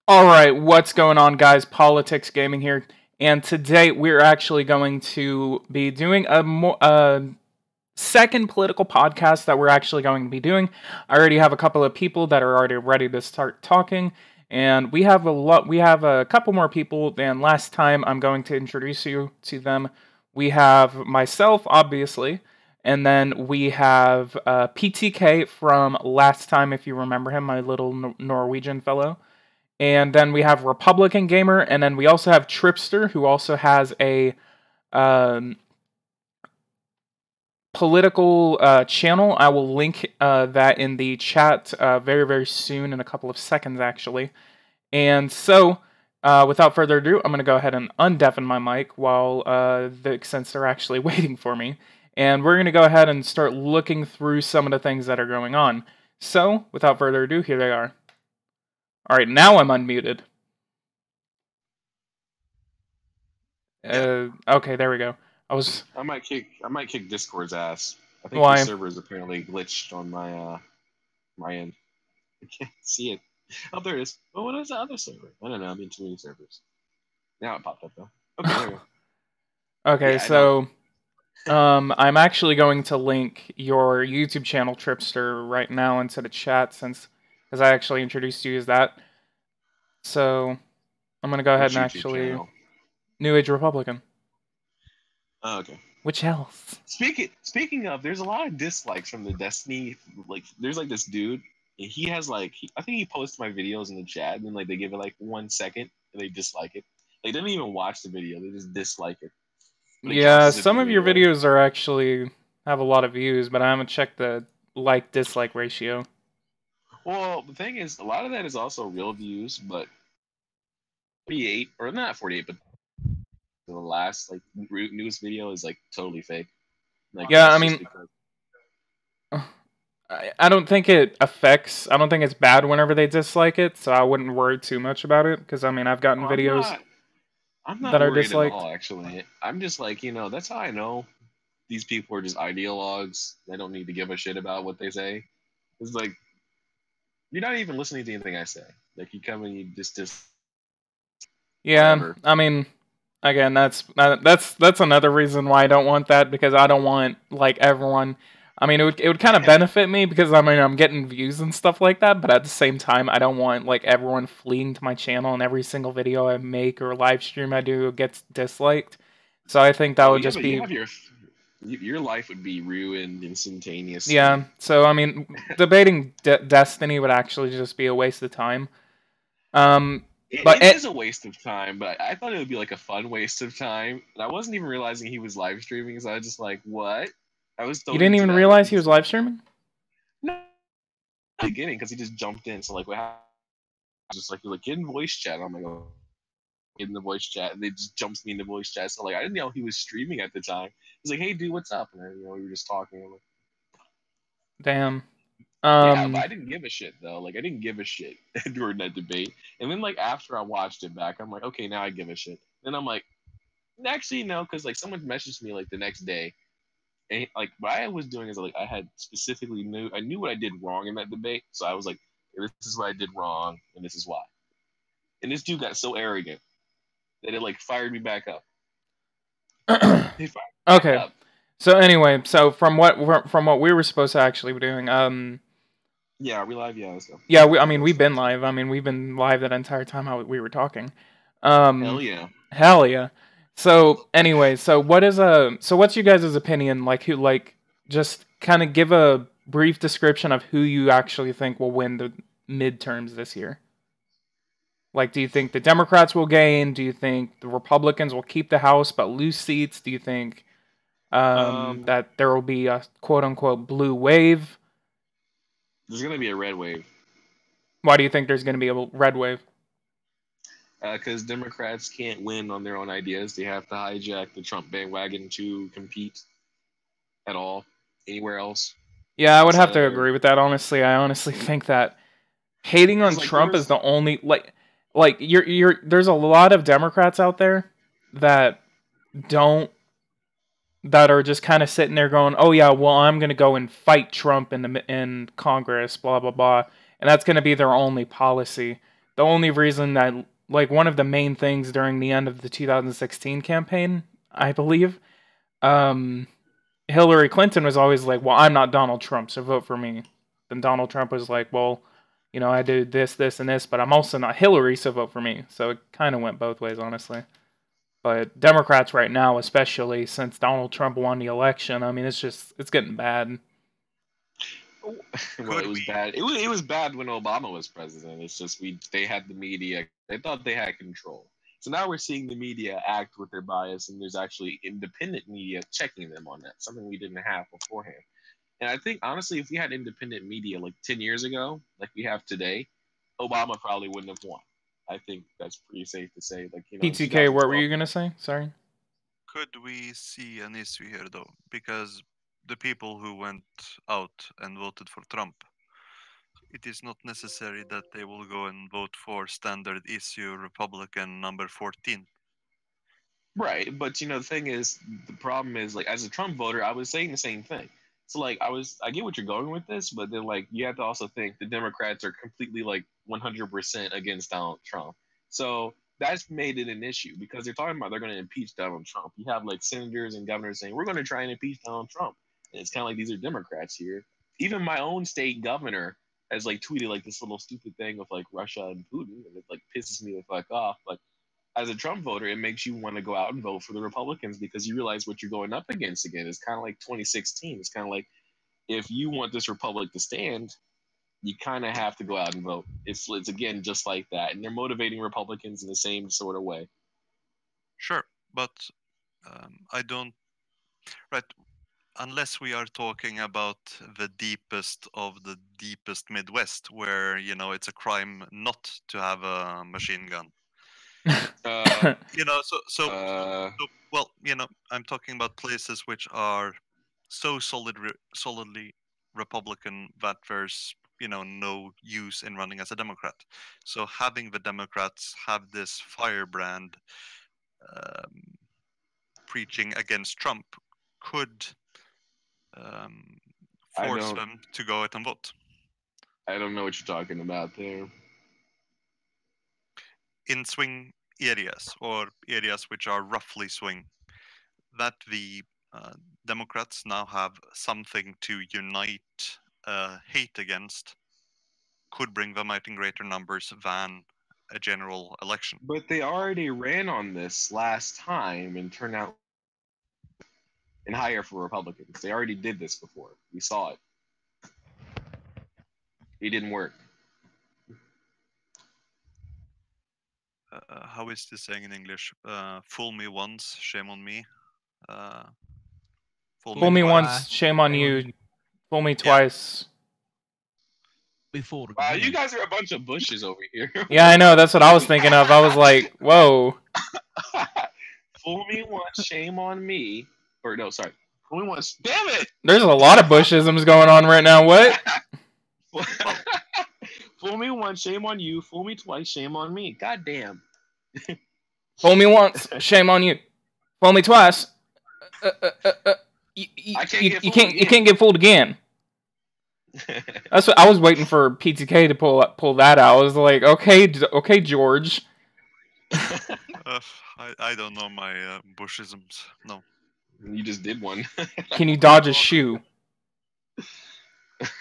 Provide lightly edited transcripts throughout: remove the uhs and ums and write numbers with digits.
Alright, what's going on, guys? PoliticsGaming here, and today we're actually going to be doing a second political podcast that we're actually going to be doing. I already have a couple of people that are already ready to start talking, and we have a couple more people than last time. I'm going to introduce you to them. We have myself, obviously, and then we have PTK from last time, if you remember him, my little Norwegian fellow. And then we have Republican Gamer, and then we also have Tripster, who also has a um, political channel. I will link that in the chat very, very soon, in a couple of seconds, actually. And so, without further ado, I'm going to go ahead and undeafen my mic since they're actually waiting for me. And we're going to go ahead and start looking through some of the things that are going on. So, without further ado, here they are. Alright, now I'm unmuted. Okay, there we go. I might kick Discord's ass. I think Why? the server is apparently glitched on my end. I can't see it. Oh, there it is. Oh, what is the other server? I don't know. I'm in too many servers. Now it popped up though. Okay, there we go. Okay, Yeah, so I'm actually going to link your YouTube channel, Tripster, right now into the chat because I actually introduced you as that. So I'm gonna go ahead and actually New Age Republican. Oh, okay. Which else? Speaking of, there's a lot of dislikes from the Destiny. Like, there's like this dude. And he has I think he posts my videos in the chat, and then like they give it like 1 second, and they dislike it. They didn't even watch the video; they just dislike it. Yeah, some of your videos are actually have a lot of views, but I haven't checked the like-dislike ratio. Well, the thing is, a lot of that is also real views, but 48, or not 48, but the last newest video is like totally fake. Like, yeah, I mean, I don't think it affects. I don't think it's bad whenever they dislike it, so I wouldn't worry too much about it. Because I mean, I've gotten videos I'm not that are worried disliked. at all. Actually, I'm just like, that's how I know these people are just ideologues. They don't need to give a shit about what they say. It's like, you're not even listening to anything I say. Like, you come and you just yeah, whatever. I mean, again, that's another reason why I don't want that, because I don't want like everyone. I mean, it would kind of benefit me because I mean I'm getting views and stuff like that, but at the same time, I don't want like everyone fleeing to my channel and every single video I make or live stream I do gets disliked. So I think that would just be your life would be ruined instantaneously. Yeah, so I mean, debating Destiny would actually just be a waste of time. It is a waste of time, but I thought it would be like a fun waste of time. And I wasn't even realizing he was live streaming, so I was just like, what? I was You didn't even realize he was live streaming? No, beginning, because he just jumped in. So like, what happened? Just like, get in voice chat. I'm like, oh, get in the voice chat, and they just jumps me in the voice chat. So like, I didn't know he was streaming at the time. He's like, hey dude, what's up? And then, we were just talking. I'm like, damn. Yeah, but I didn't give a shit though. Like, I didn't give a shit during that debate. And then like after I watched it back, I'm like, okay, now I give a shit. Then I'm like, actually no, because like someone messaged me like the next day, and like what I was doing is like I had specifically I knew what I did wrong in that debate, so I was like, this is what I did wrong, and this is why. And this dude got so arrogant that it like fired me back up. Okay. Up. So anyway, so from what we were supposed to actually be doing, yeah, are we live? Yeah, let's go. Yeah, I mean, we've been live. I mean, we've been live that entire time we were talking. Hell yeah. Hell yeah. So anyway, so what's you guys' opinion? Just kind of give a brief description of who you actually think will win the midterms this year. Like, do you think the Democrats will gain? Do you think the Republicans will keep the House but lose seats? Do you think that there will be a quote-unquote blue wave? There's going to be a red wave. Why do you think there's going to be a red wave? Because Democrats can't win on their own ideas. They have to hijack the Trump bandwagon to compete at all, anywhere else. Yeah, I would have to agree with that, honestly. I honestly think that hating on Trump is the only, there's a lot of Democrats out there that are just kind of sitting there going, oh yeah, well, I'm going to go and fight Trump in Congress, blah, blah, blah. And that's going to be their only policy. The only reason that, like, one of the main things during the end of the 2016 campaign, I believe, um, Hillary Clinton was always like, well, I'm not Donald Trump, so vote for me. Then Donald Trump was like, well, I did this, this, and this, but I'm also not Hillary, so vote for me. So it kind of went both ways, honestly. But Democrats right now, especially since Donald Trump won the election, I mean, it's getting bad. Well, it was bad. It was bad when Obama was president. It's just they had the media. They thought they had control. So now we're seeing the media act with their bias, and there's actually independent media checking them on that. Something we didn't have beforehand. And I think honestly, if we had independent media like 10 years ago, like we have today, Obama probably wouldn't have won. I think that's pretty safe to say. Like in PTK, what were 2012. you gonna say? Sorry. Could we see an issue here though? Because the people who went out and voted for Trump, it is not necessary that they will go and vote for standard issue Republican number 14. Right, but the thing is, the problem is like as a Trump voter, I was saying the same thing. So like I get what you're going with this, but then like you have to also think the Democrats are completely like 100% against Donald Trump. So that's made it an issue because they're talking about they're going to impeach Donald Trump. You have like senators and governors saying we're going to try and impeach Donald Trump, and it's kind of like these are Democrats here. Even my own state governor has like tweeted like this little stupid thing with like Russia and Putin, and it like pisses me the fuck off. But as a Trump voter, it makes you want to go out and vote for the Republicans because you realize what you're going up against again. It's kind of like 2016. It's kind of like if you want this republic to stand, you kind of have to go out and vote. It's again just like that, and they're motivating Republicans in the same sort of way. Sure, but I don't. Right, unless we are talking about the deepest of the deepest Midwest, where it's a crime not to have a machine gun. Well, I'm talking about places which are so solidly Republican that there's no use in running as a Democrat. So having the Democrats have this firebrand preaching against Trump could force them to go out and vote. I don't know what you're talking about there. In swing areas or areas which are roughly swing, that the Democrats now have something to unite hate against could bring them out in greater numbers than a general election. But they already ran on this last time and turned out and higher for Republicans. They already did this before. We saw it. It didn't work. How is this saying in English? Fool me once, shame on me. Fool me once, shame on you. Fool me twice. Wow, you guys are a bunch of bushes over here. Yeah, I know. That's what I was thinking of. I was like, whoa. Fool me once, shame on me. Or no, sorry. Fool me once. Damn it! There's a lot of bushisms going on right now. What? Fool me once, shame on you. Fool me twice, shame on me. God damn. Fool me once, shame on you. Fool me twice. You can't get fooled again. That's what I was waiting for PTK to pull that out. I was like, okay, George. I don't know my bushisms. No. You just did one. Can you dodge a shoe?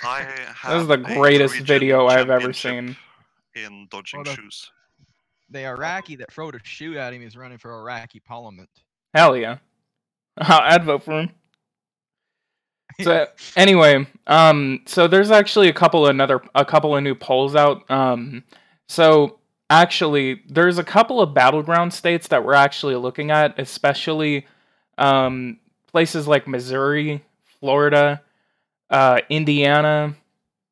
That is the greatest video I've ever seen. In dodging shoes. The Iraqi that throwed a shoe at him is running for Iraqi parliament. Hell yeah. I'd vote for him. So anyway, so there's actually a couple of new polls out. So actually, there's a couple of battleground states that we're actually looking at, especially places like Missouri, Florida, Indiana,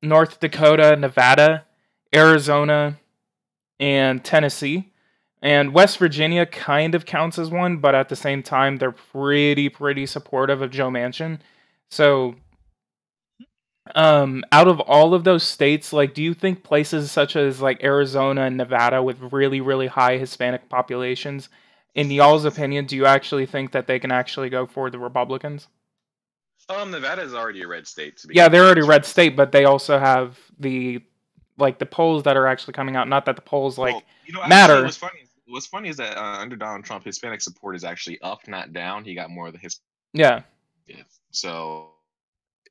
North Dakota, Nevada, Arizona, and Tennessee. And West Virginia kind of counts as one, but at the same time, they're pretty supportive of Joe Manchin. So, out of all of those states, like, do you think places such as like Arizona and Nevada with really high Hispanic populations, in y'all's opinion, do you actually think that they can actually go for the Republicans? Nevada is already a red state. Yeah, they're already a red state, but they also have the like the polls that are actually coming out. Not that the polls like Actually, matter. What's funny is that under Donald Trump, Hispanic support is actually up, not down. He got more of the Hispanic. Yeah. So,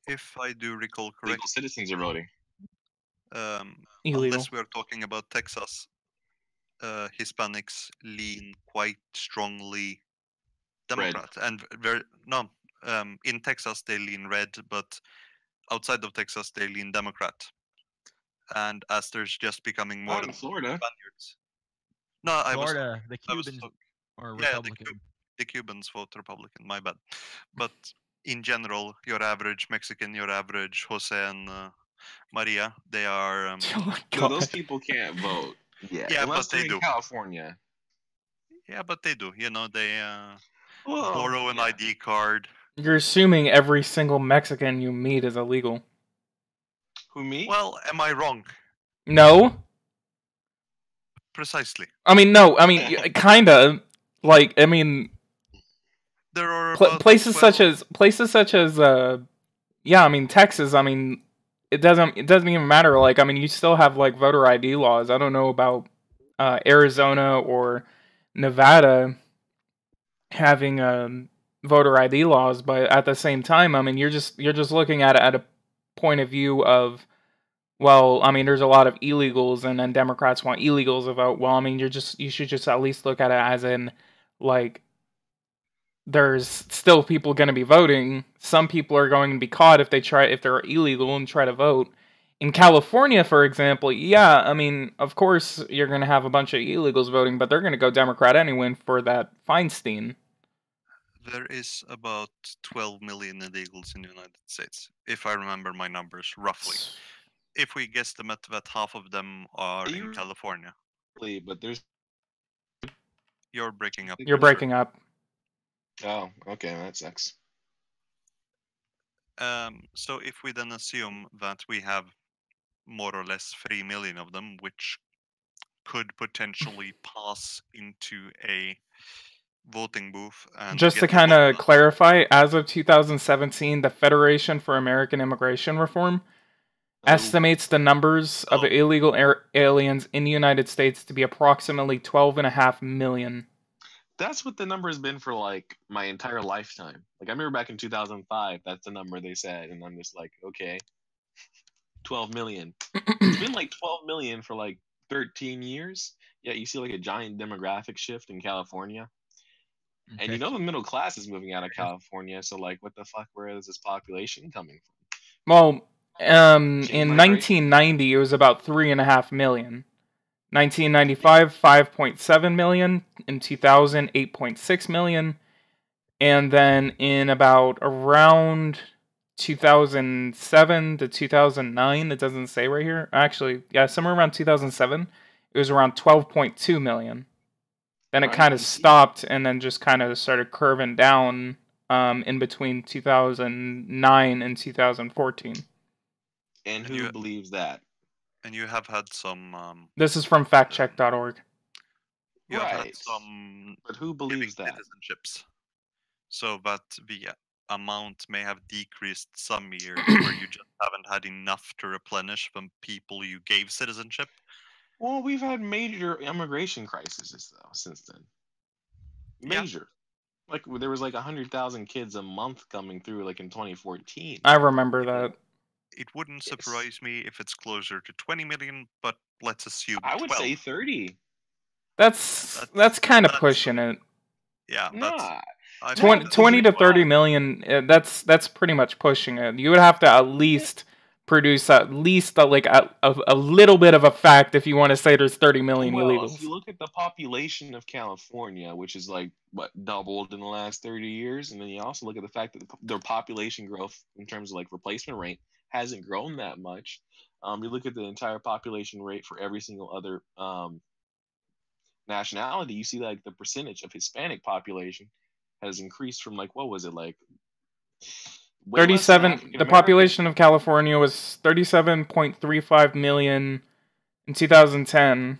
if I do recall correctly, legal citizens are voting. Illegal. Unless we're talking about Texas, Hispanics lean quite strongly Democrat, and in Texas they lean red, but outside of Texas they lean Democrat. And as there's just becoming more Not in Florida. Spaniards. No, Florida, the Cubans are Republican. The Cubans vote Republican. My bad. But in general, your average Mexican, your average Jose and Maria, they are. Oh my God. Those people can't vote. Yeah, but they do. In California. Yeah, but they do. You know, they Well, borrow an ID card. You're assuming every single Mexican you meet is illegal. Who, me? Well, am I wrong? No. Precisely. I mean, no. I mean, kinda. Like, I mean, there are places such as yeah. I mean, Texas. I mean, it doesn't even matter. Like, I mean, you still have like voter ID laws. I don't know about Arizona or Nevada having voter ID laws, but at the same time, I mean, you're just looking at it at a point of view of, well, I mean, there's a lot of illegals, and then Democrats want illegals to vote. Well, I mean, you should just at least look at it as in, like, there's still people going to be voting. Some people are going to be caught if they're illegal and try to vote. In California, for example, yeah, I mean, of course you're going to have a bunch of illegals voting, but they're going to go Democrat anyway for that Feinstein. There is about 12 million illegals in the United States, if I remember my numbers roughly. If we guesstimate that half of them are in California. But there's... You're breaking up. You're breaking up. Oh, okay, that sucks. So if we then assume that we have more or less 3 million of them, which could potentially pass into a voting booth. And just to kind of clarify, as of 2017, the Federation for American Immigration Reform estimates the numbers of illegal aliens in the United States to be approximately 12.5 million. That's what the number has been for like my entire lifetime. Like I remember back in 2005, that's the number they said, and I'm just like, okay, 12 million. It's been like 12 million for like 13 years. Yeah, you see like a giant demographic shift in California. Okay. And you know the middle class is moving out of California, so like what the fuck, where is this population coming from? Well, in 1990 it was about 3.5 million. 1995, 5.7 million. In 2000, 8.6 million. And then in about around 2007 to 2009, it doesn't say right here. Actually, yeah, somewhere around 2007, it was around 12.2 million. Then it kind of stopped and then just kind of started curving down in between 2009 and 2014. And who believes that? And you have had some... this is from factcheck.org. You have had some... But who believes that? Citizenships. So that the amount may have decreased some years where you just haven't had enough to replenish from people you gave citizenship. Well, we've had major immigration crises though since then. Major. Yeah. Like there was like 100,000 kids a month coming through like in 2014. I remember that. It wouldn't surprise me if it's closer to 20 million, but let's assume I would say 30. That's kind of pushing it. Yeah, nah. 20 to 30 million, that's pretty much pushing it. You would have to at least produce at least a little bit of a fact if you want to say there's 30 million illegals. If you look at the population of California, which is like doubled in the last 30 years, and then you also look at the fact that their population growth in terms of like replacement rate hasn't grown that much. You look at the entire population rate for every single other nationality, you see like the percentage of Hispanic population has increased from like, what was it, like 37, the population of California was 37.35 million in 2010,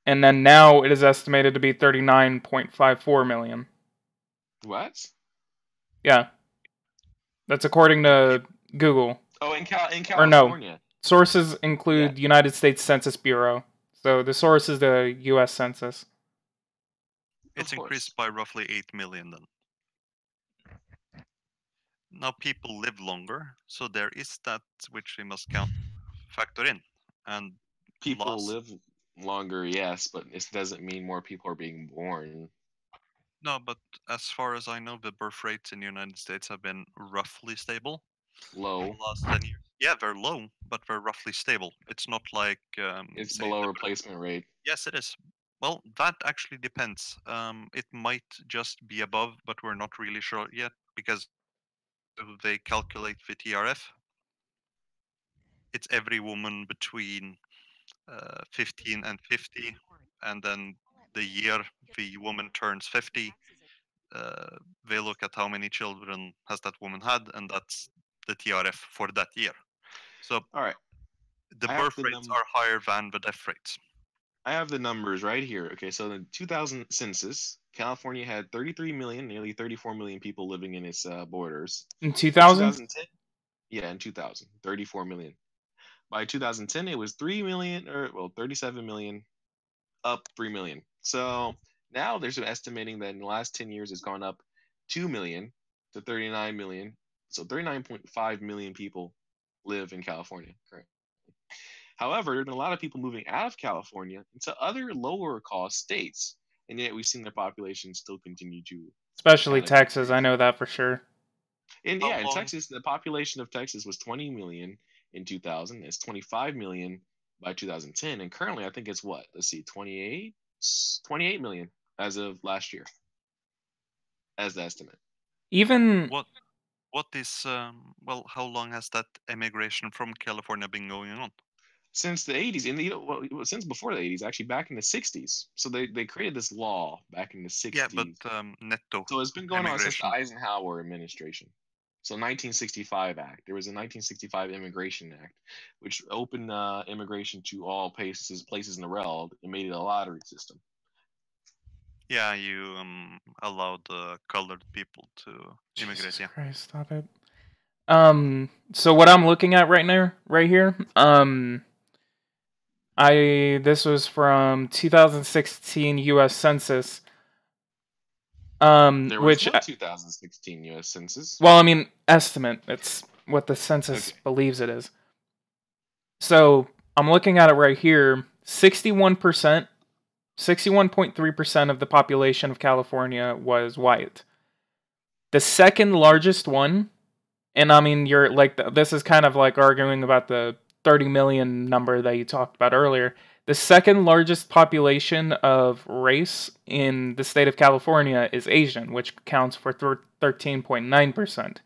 and then now it is estimated to be 39.54 million. What? Yeah. That's according to Google. Oh, in California. Or no, Sources include United States Census Bureau. So the source is the U.S. Census. It's increased by roughly 8 million then. Now people live longer, so there is that which we must factor in. And people live longer, yes, but it doesn't mean more people are being born. No, but as far as I know, the birth rates in the United States have been roughly stable. Low. The last 10 years. Yeah, they're low, but they're roughly stable. It's not like it's below replacement rate. Yes, it is. Well, that actually depends. It might just be above, but we're not really sure yet because they calculate the TRF. It's every woman between 15 and 50, and then the year the woman turns 50, they look at how many children has that woman had, and that's the TRF for that year. So, all right, the birth rates are higher than the death rates. I have the numbers right here. Okay, so the 2000 census, California had 33 million, nearly 34 million people living in its borders. In 2000? 2010? Yeah, in 2000, 34 million. By 2010, it was 3 million, 37 million, up 3 million. So now there's an estimating that in the last 10 years, it's gone up 2 million to 39 million. So 39.5 million people live in California currently. However, there have been a lot of people moving out of California into other lower cost states, and yet we've seen their population still continue to. Especially Texas, I know that for sure. In Texas, the population of Texas was 20 million in 2000. It's 25 million by 2010, and currently I think it's what? Let's see, 28 million as of last year, as the estimate. Even what is how long has that immigration from California been going on? Since the 80s, and since before the 80s, actually back in the 60s. So they created this law back in the 60s. Yeah, but netto. So it's been going on since the Eisenhower administration. So 1965 Act. There was a 1965 Immigration Act, which opened immigration to all places in the world and made it a lottery system. Yeah, you allowed colored people to immigrate. Jesus yeah. Christ, stop it. So what I'm looking at right here, this was from 2016 U.S. Census. There was no 2016 U.S. Census. Well, I mean, estimate. It's what the census believes it is. So I'm looking at it right here. 61.3% of the population of California was white. The second largest one, and I mean, you're like, this is kind of like arguing about the 30 million number that you talked about earlier. The second largest population of race in the state of California is Asian, which accounts for 13.9%.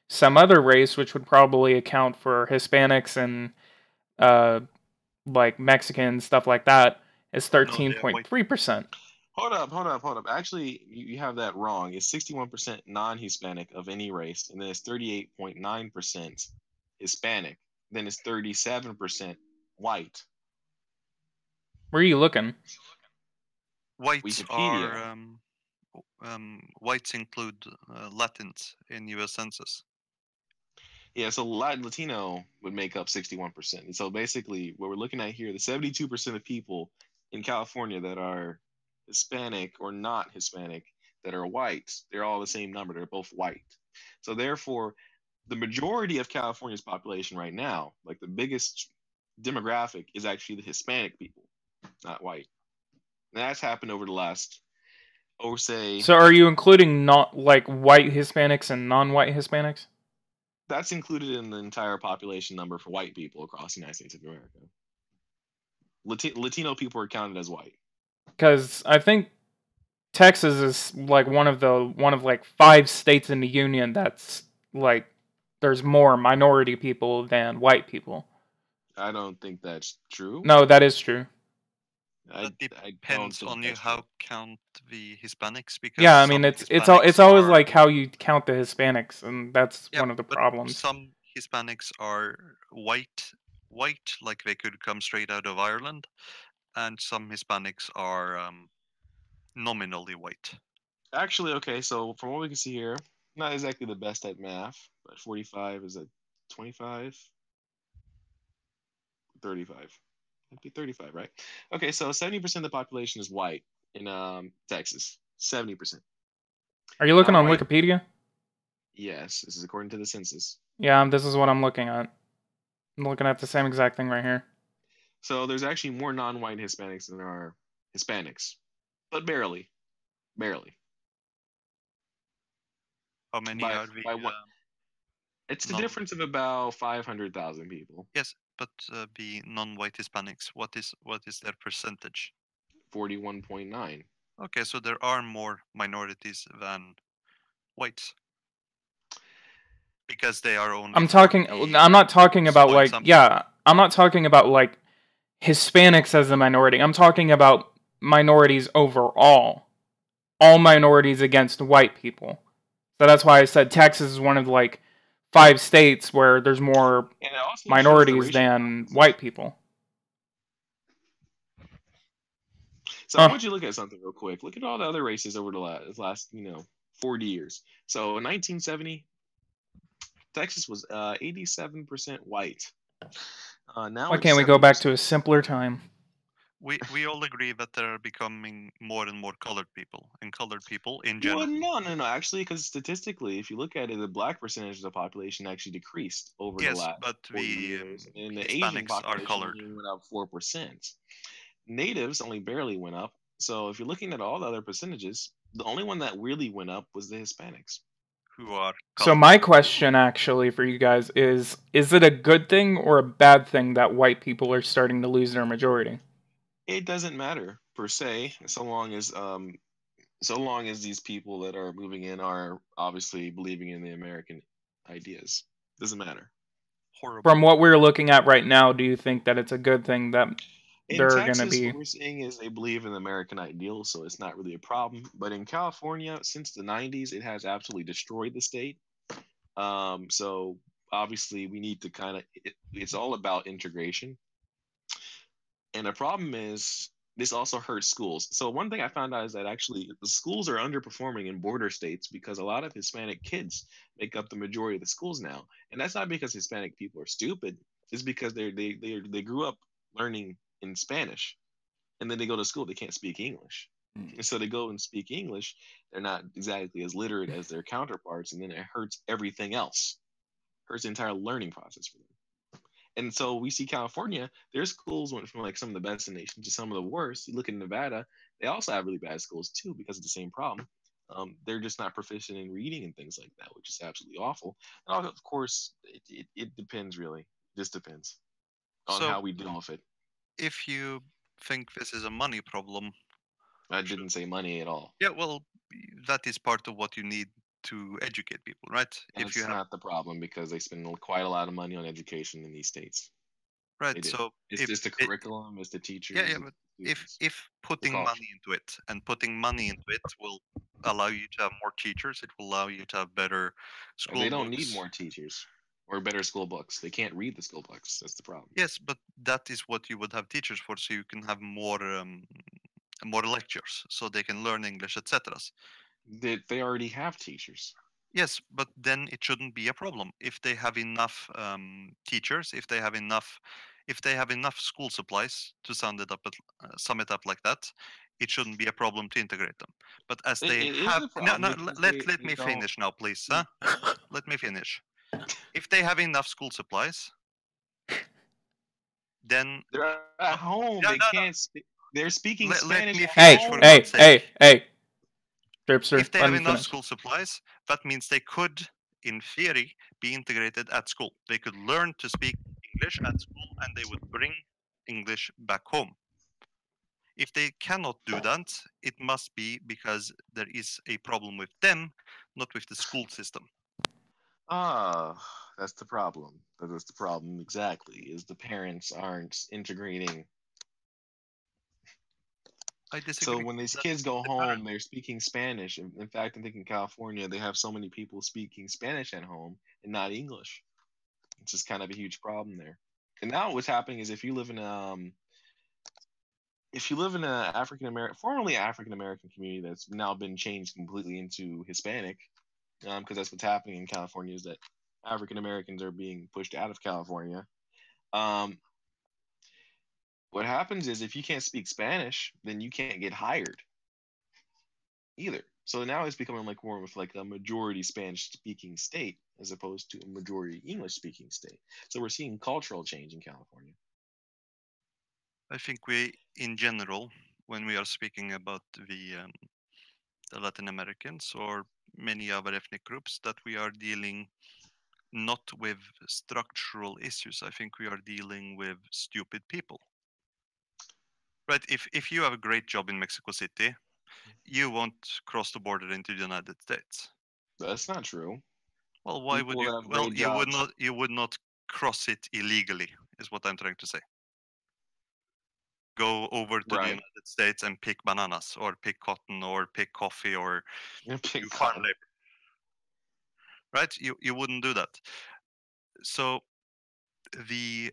Some other race, which would probably account for Hispanics and like Mexican, stuff like that, is 13.3%. Hold up. Actually, you have that wrong. It's 61% non-Hispanic of any race, and then it's 38.9% Hispanic. Then it's 37% white. Where are you looking? Whites are whites include Latins in U.S. Census. Yeah, so Latino would make up 61%. And so basically, what we're looking at here, the 72% of people in California that are Hispanic or not Hispanic that are white, they're all the same number. They're both white. So therefore, the majority of California's population right now, like the biggest demographic, is actually the Hispanic people, not white. And that's happened over the last, So are you including not like white Hispanics and non-white Hispanics? That's included in the entire population number for white people across the United States of America. Latino people are counted as white. Because I think Texas is like one of 5 states in the union that's like there's more minority people than white people. I don't think that's true. No, that is true. That depends on you how count the Hispanics, because yeah, I mean it's always like how you count the Hispanics, and that's one of the problems. Some Hispanics are white, like they could come straight out of Ireland, and some Hispanics are nominally white. Actually, okay, so from what we can see here, not exactly the best at math, but 45 is a 25. 35. It'd be 35, right? Okay, so 70% of the population is white in Texas. 70%. Are you looking Now, on white. Wikipedia? Yes, this is according to the census. Yeah, this is what I'm looking at. I'm looking at the same exact thing right here. So there's actually more non-white Hispanics than there are Hispanics, but barely. How many By are we? by one, it's the non- difference of about 500,000 people. Yes, but the non-white Hispanics, what is their percentage? 41.9. Okay, so there are more minorities than whites because they are only. I'm not talking about like, something. yeah, I'm not talking about like Hispanics as a minority. I'm talking about minorities overall. All minorities against white people. So that's why I said Texas is one of like 5 states where there's more And it also shows the minorities racial than preferences. white people. So I want you to look at something real quick. Look at all the other races over the last 40 years. So in 1970, Texas was 87% white. Now Why it's can't we go back 70%. to a simpler time? We all agree that there are becoming more and more colored people, and colored people in general. Well, no. Actually, because statistically, if you look at it, the black percentage of the population actually decreased over the last but 40 the years, and the Asian Hispanics are population colored. only went up 4%. Natives only barely went up. So if you're looking at all the other percentages, the only one that really went up was the Hispanics. Who are So colored. my question actually for you guys is it a good thing or a bad thing that white people are starting to lose their majority? It doesn't matter per se, so long as these people that are moving in are obviously believing in the American ideas. Doesn't matter. Horrible. From what we're looking at right now, do you think that it's a good thing that In they're going to Texas, be... what we're seeing is they believe in the American ideal, so it's not really a problem. But in California, since the 90s, it has absolutely destroyed the state. So obviously, we need to it's all about integration. And the problem is, this also hurts schools. So one thing I found out is that actually the schools are underperforming in border states because a lot of Hispanic kids make up the majority of the schools now, and that's not because Hispanic people are stupid. It's because they grew up learning in Spanish, and then they go to school, they can't speak English, and so they go and speak English. They're not exactly as literate as their counterparts, and then it hurts everything else. Hurts the entire learning process for them. And so we see California, their schools went from like some of the best in the nation to some of the worst. You look at Nevada, they also have really bad schools too because of the same problem. They're just not proficient in reading and things like that, which is absolutely awful. And of course, it depends really. It just depends on how we deal with it. If you think this is a money problem, I didn't say money at all. Yeah, well, that is part of what you need to educate people, right? And it's not the problem because they spend quite a lot of money on education in these states. Right. So it's just the curriculum, it's the teachers. Yeah, but if putting money into it will allow you to have more teachers, it will allow you to have better school books. They don't need more teachers or better school books. They can't read the school books. That's the problem. Yes, but that is what you would have teachers for, so you can have more lectures, so they can learn English, etc. They already have teachers. Yes, but then it shouldn't be a problem if they have enough teachers, if they have enough school supplies to sum it up like that. It shouldn't be a problem to integrate them. But as they have, let me finish now, please. Huh? Let me finish. If they have enough school supplies, then they're at home. They can't speak. They're speaking Spanish. Hey. If they have enough school supplies, that means they could, in theory, be integrated at school. They could learn to speak English at school, and they would bring English back home. If they cannot do that, it must be because there is a problem with them, not with the school system. That's the problem. That's the problem exactly, is the parents aren't integrating. I disagree. So when these kids go home, they're speaking Spanish. In fact, I think in California, they have so many people speaking Spanish at home and not English. It's just kind of a huge problem there. And now what's happening is if you live in an formerly African American community that's now been changed completely into Hispanic, because that's what's happening in California, is that African Americans are being pushed out of California. What happens is if you can't speak Spanish, then you can't get hired either. So now it's becoming like more of like a majority Spanish speaking state as opposed to a majority English speaking state. So we're seeing cultural change in California. I think we, in general, when we are speaking about the Latin Americans or many other ethnic groups, that we are dealing not with structural issues. I think we are dealing with stupid people. Right? If you have a great job in Mexico City, you won't cross the border into the United States. That's not true. Well, why would People you? that have Well, great you would jobs. not. You would not cross it illegally, is what I'm trying to say. Go over to the Right. United States and pick bananas, or pick cotton, or pick coffee, or Pick do farm cotton. labor. Right? You wouldn't do that. So the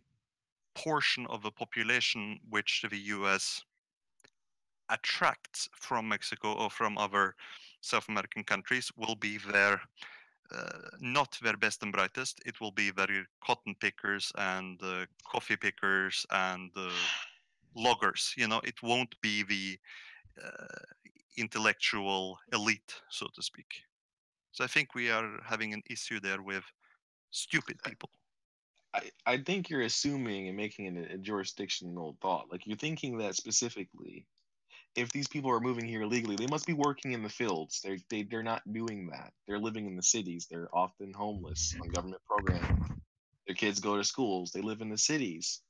portion of the population which the US attracts from Mexico or from other South American countries will be their not their best and brightest. It will be their cotton pickers and coffee pickers and loggers. You know, it won't be the intellectual elite, so to speak. So I think we are having an issue there with stupid people. I think you're assuming and making a jurisdictional thought. Like you're thinking that specifically, if these people are moving here illegally, they must be working in the fields. They're not doing that. They're living in the cities. They're often homeless on government programs. Their kids go to schools. They live in the cities,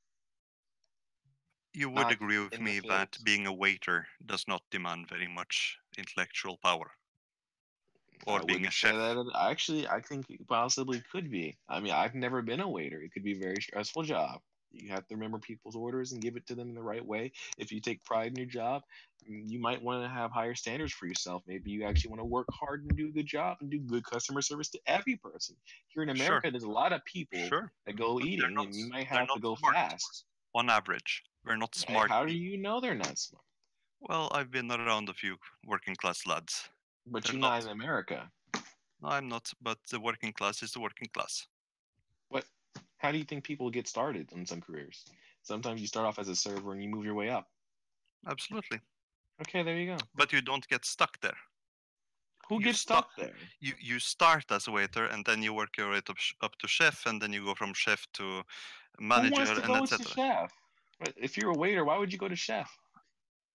You would not agree with in the me that fields. being a waiter does not demand very much intellectual power, or I being a wouldn't say chef. that. Actually, I think it possibly could be. I mean, I've never been a waiter. It could be a very stressful job. You have to remember people's orders and give it to them in the right way. If you take pride in your job, you might want to have higher standards for yourself. Maybe you actually want to work hard and do a good job and do good customer service to every person. Here in Sure, America, there's a lot of people sure, that go but eating, and you might they're have to not go smart fast. on average. We're not smart How do people. you know they're not smart? Well, I've been around a few working class lads. But They're you're not. not in America. No, I'm not, but the working class is the working class. What? How do you think people get started in some careers? Sometimes you start off as a server and you move your way up. Absolutely. Okay, there you go. But you don't get stuck there. Who You gets start. stuck there? You start as a waiter, and then you work your way up to chef, and then you go from chef to Who wants manager, to and go to etc. chef? If you're a waiter, why would you go to chef?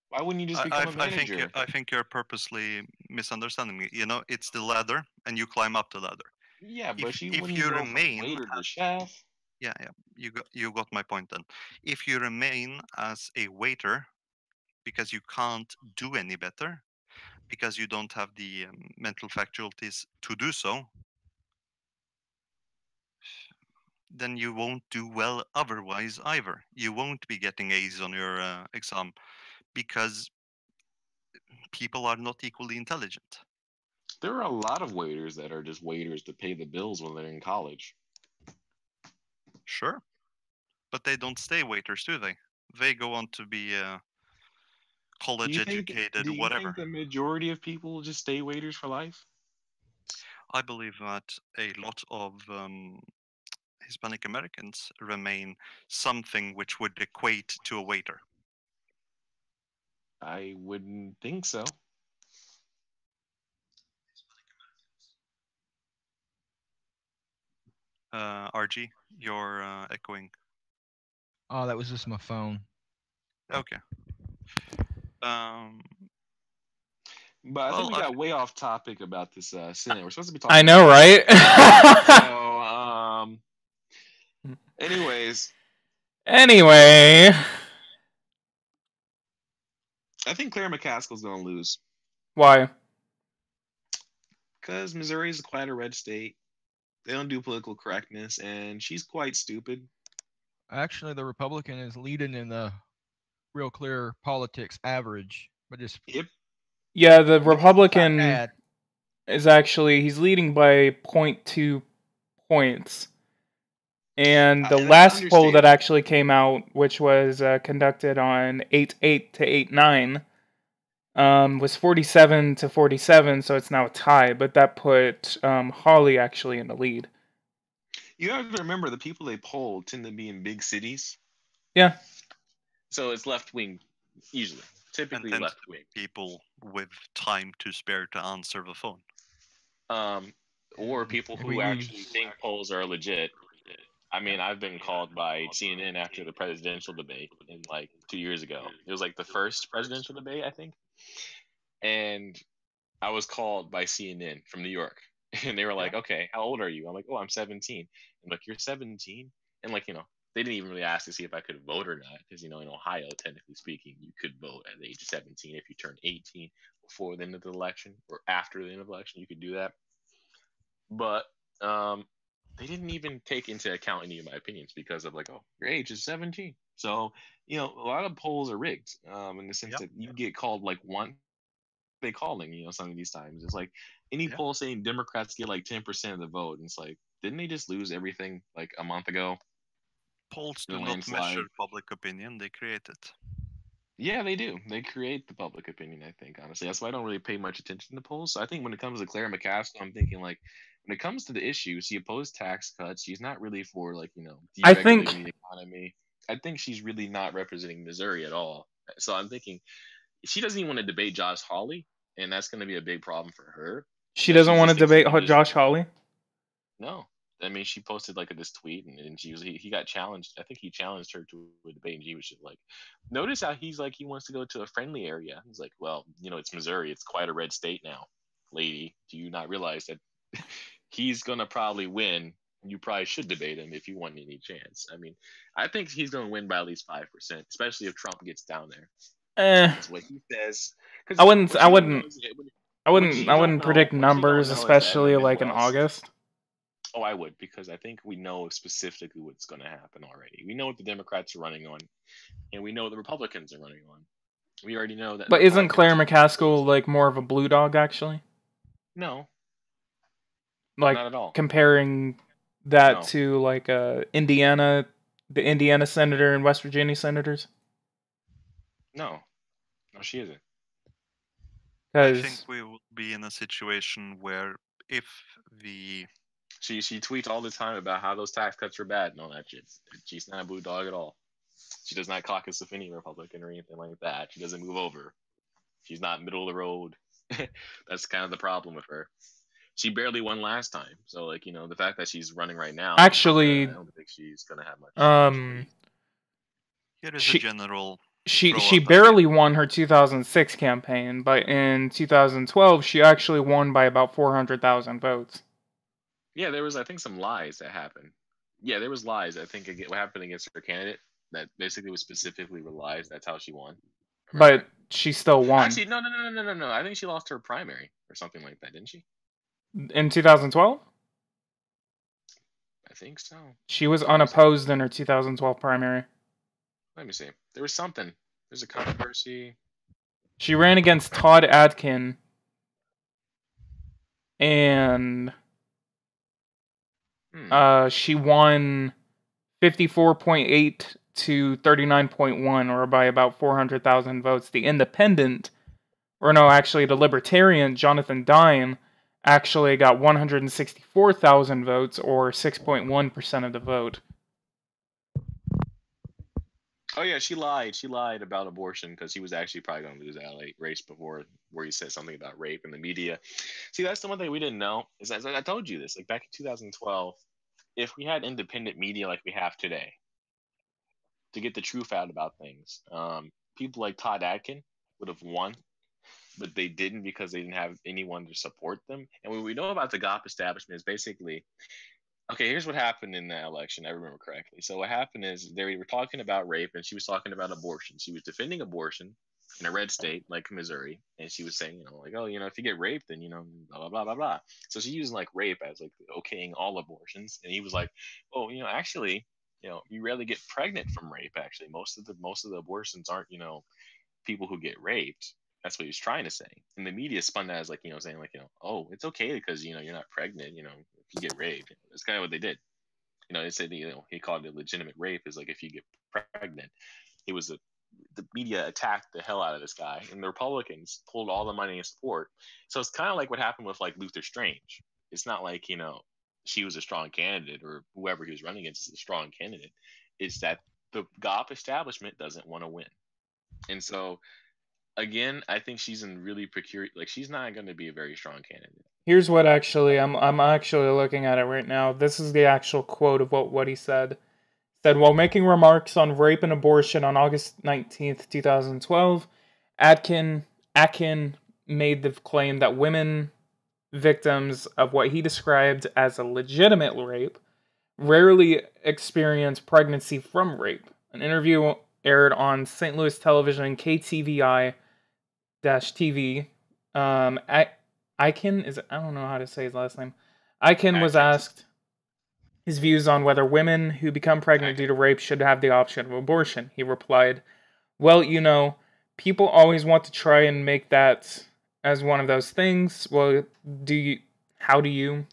Why wouldn't you just become a manager? I think you're purposely misunderstanding me. You know, it's the ladder, and you climb up the ladder. Yeah, but you If wouldn't you go from remain, waiter to chef. yeah, you got my point then. If you remain as a waiter because you can't do any better, because you don't have the mental faculties to do so, then you won't do well otherwise either. You won't be getting A's on your exam because people are not equally intelligent. There are a lot of waiters that are just waiters to pay the bills when they're in college. Sure, but they don't stay waiters, do they? They go on to be college educated, Do you think whatever. the majority of people just stay waiters for life? I believe that a lot of Hispanic Americans remain something which would equate to a waiter. I wouldn't think so. RG, you're echoing. Oh, that was just my phone. Okay. But I think Well, we got way off topic about this Senate. We're supposed to be talking. I know, right? So, anyways, Anyway, I think Claire McCaskill's going to lose why? because Missouri is quite a red state. They don't do political correctness, and she's quite stupid. Actually, the Republican is leading in the real clear politics average, but just Yep. Yeah, the fat Republican bad. is actually, he's leading by 0.2 points. And the That's last poll that understandable. actually came out, which was conducted on 8/8 to 8/9, was 47 to 47, so it's now a tie. But that put Holly actually in the lead. You have to remember the people they poll tend to be in big cities. Yeah. So it's left wing, usually, typically And left wing. people with time to spare to answer the phone. Or people who actually think polls are legit. I mean, I've been called by CNN after the presidential debate in like 2 years ago. It was like the first presidential debate, I think. And I was called by CNN from New York. And they were like, okay, how old are you? I'm like, oh, I'm 17. And like, you're 17? And like, they didn't even really ask to see if I could vote or not. Because, in Ohio, technically speaking, you could vote at the age of 17. If you turn 18 before the end of the election or after the end of the election, you could do that. But they didn't even take into account any of my opinions because of like, oh, your age is 17. So, a lot of polls are rigged in the sense that you get called like one. They calling, some of these times. It's like any poll saying Democrats get like 10% of the vote. And it's like, didn't they just lose everything like a month ago? Polls do not measure public opinion, they create it. Yeah, they do. They create the public opinion, I think, honestly. That's why I don't really pay much attention to polls. So I think when it comes to Claire McCaskill, I'm thinking like, when it comes to the issue, she opposed tax cuts. She's not really for like, deregulating the economy. I think she's really not representing Missouri at all. So I'm thinking she doesn't even want to debate Josh Hawley, and that's going to be a big problem for her. She doesn't want to debate Josh Hawley? No. I mean, she posted like this tweet, and he got challenged. I think he challenged her to a debate, and she was just like, notice how he's like, he wants to go to a friendly area. He's like, well, it's Missouri. It's quite a red state now, lady. Do you not realize that he's going to probably win? You probably should debate him if you want any chance. I mean, I think he's going to win by at least 5%, especially if Trump gets down there. That's what he says. I wouldn't predict numbers, especially like in August. Oh, I would, because I think we know specifically what's going to happen already. We know what the Democrats are running on, and we know what the Republicans are running on. We already know that. But isn't Claire McCaskill like more of a blue dog, actually? No. Like, not at all. Comparing that to like the Indiana senator and West Virginia senators? No, she isn't. I think we will be in a situation where if the she tweets all the time about how those tax cuts are bad and all that shit. She's not a blue dog at all. She does not caucus with any Republican or anything like that. She doesn't move over. She's not middle of the road. That's kind of the problem with her. She barely won last time, so like the fact that she's running right now. Actually, I don't think she's gonna have much. She barely won her 2006 campaign, but in 2012 she actually won by about 400,000 votes. Yeah, there was, I think, some lies that happened. Yeah, there was lies. I think what happened against her candidate that basically was specifically lies. That's how she won. But she still won. Actually, no. I think she lost her primary or something like that, didn't she? In 2012? I think so. She was unopposed in her 2012 primary. Let me see. There was something. There's a controversy. She ran against Todd Atkin. And she won 54.8 to 39.1, or by about 400,000 votes. The independent, the libertarian, Jonathan Dime, actually got 164,000 votes, or 6.1% of the vote. Oh yeah, she lied. She lied about abortion because he was actually probably going to lose that race before, where he said something about rape in the media. See, that's the one thing we didn't know. Is that I told you this, like back in 2012, if we had independent media like we have today, to get the truth out about things, people like Todd Atkin would have won, but they didn't because they didn't have anyone to support them. And what we know about the GOP establishment is basically. Okay, here's what happened in that election. I remember correctly. So what happened is they were talking about rape, and she was talking about abortion. She was defending abortion in a red state like Missouri, and she was saying, if you get raped, then blah blah blah blah blah. So she used like rape as like okaying all abortions, and he was like, oh, actually, you rarely get pregnant from rape. Actually, most of the abortions aren't people who get raped. That's what he was trying to say. And the media spun that as like, saying like, oh, it's okay because, you're not pregnant, if you get raped. That's kind of what they did. They said, he called it legitimate rape is like if you get pregnant. It was the media attacked the hell out of this guy, and the Republicans pulled all the money and support. So it's kind of like what happened with like Luther Strange. It's not like, she was a strong candidate or whoever he was running against is a strong candidate. It's that the GOP establishment doesn't want to win. And so, again, I think she's in really precarious. Like, she's not going to be a very strong candidate. Here's what actually I'm actually looking at it right now. This is the actual quote of what he said. Said, while making remarks on rape and abortion on August 19th, 2012, Atkin made the claim that women victims of what he described as a legitimate rape rarely experience pregnancy from rape. An interview aired on St. Louis television KTVI-TV. Ikin is, I don't know how to say his last name. Ikin was asked his views on whether women who become pregnant due to rape should have the option of abortion. He replied, well, you know, people always want to try and make that as one of those things. Well, how do you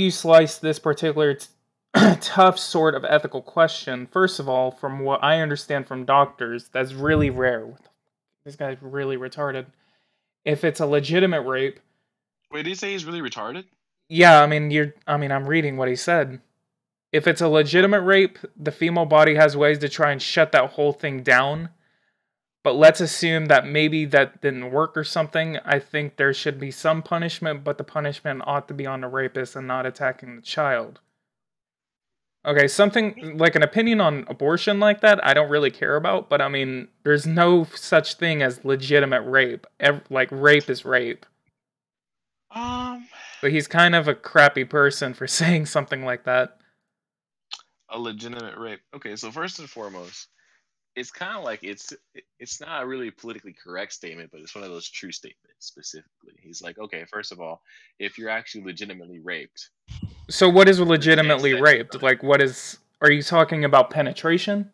slice this particular tough sort of ethical question? First of all, from what I understand from doctors, that's really rare. This guy's really retarded. If it's a legitimate rape... Wait, did he say he's really retarded? Yeah, I'm reading what he said. If it's a legitimate rape, the female body has ways to try and shut that whole thing down. But let's assume that maybe that didn't work or something. I think there should be some punishment, but the punishment ought to be on the rapist and not attacking the child. Okay, something like an opinion on abortion like that, I don't really care about. But I mean, there's no such thing as legitimate rape. Like, rape is rape. But he's kind of a crappy person for saying something like that. A legitimate rape. Okay, so first and foremost, it's kind of like it's not a really politically correct statement, but it's one of those true statements specifically. He's like, okay, first of all, if you're actually legitimately raped. So what is legitimately raped? Like, are you talking about penetration?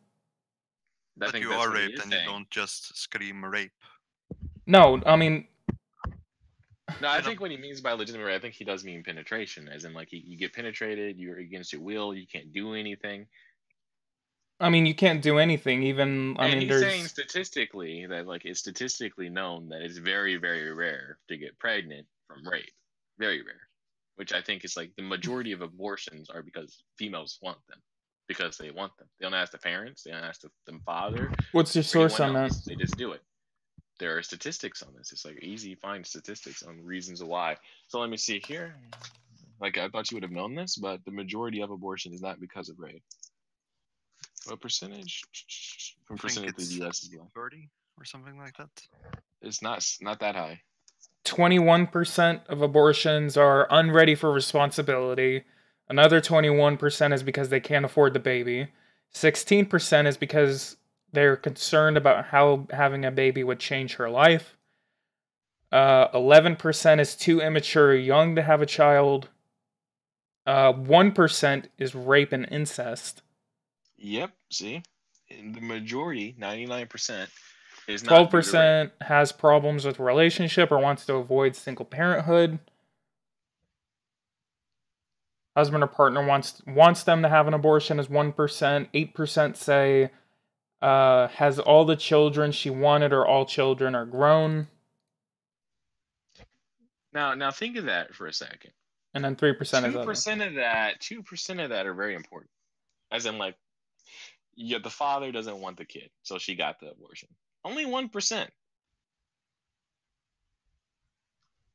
That you are raped and you don't just scream rape. No, I mean... No, I think what he means by legitimate rape, I think he does mean penetration, as in, like, you get penetrated, you're against your will, you can't do anything. I mean, you can't do anything, even, he's saying statistically that, like, it's statistically known that it's very, very rare to get pregnant from rape. Very rare. Which I think is, like, the majority of abortions are because females want them. Because they want them. They don't ask the parents, they don't ask the father. What's your source on that? They just do it. There are statistics on this. It's like easy to find statistics on reasons why. So let me see here. Like, I thought you would have known this, but the majority of abortion is not because of rape. What percentage? From percentage of the U.S. is 30 or something like that. It's not that high. 21% of abortions are unready for responsibility. Another 21% is because they can't afford the baby. 16% is because they're concerned about how having a baby would change her life. 11% is too immature or young to have a child. 1% is rape and incest. Yep, see? And the majority, 99%, is not 12% has problems with relationship or wants to avoid single parenthood. Husband or partner wants them to have an abortion is 1%. 8% say has all the children she wanted or all children are grown. Now think of that for a second. And then 3% is other. 2% of that are very important. As in, like, the father doesn't want the kid, so she got the abortion. Only 1%.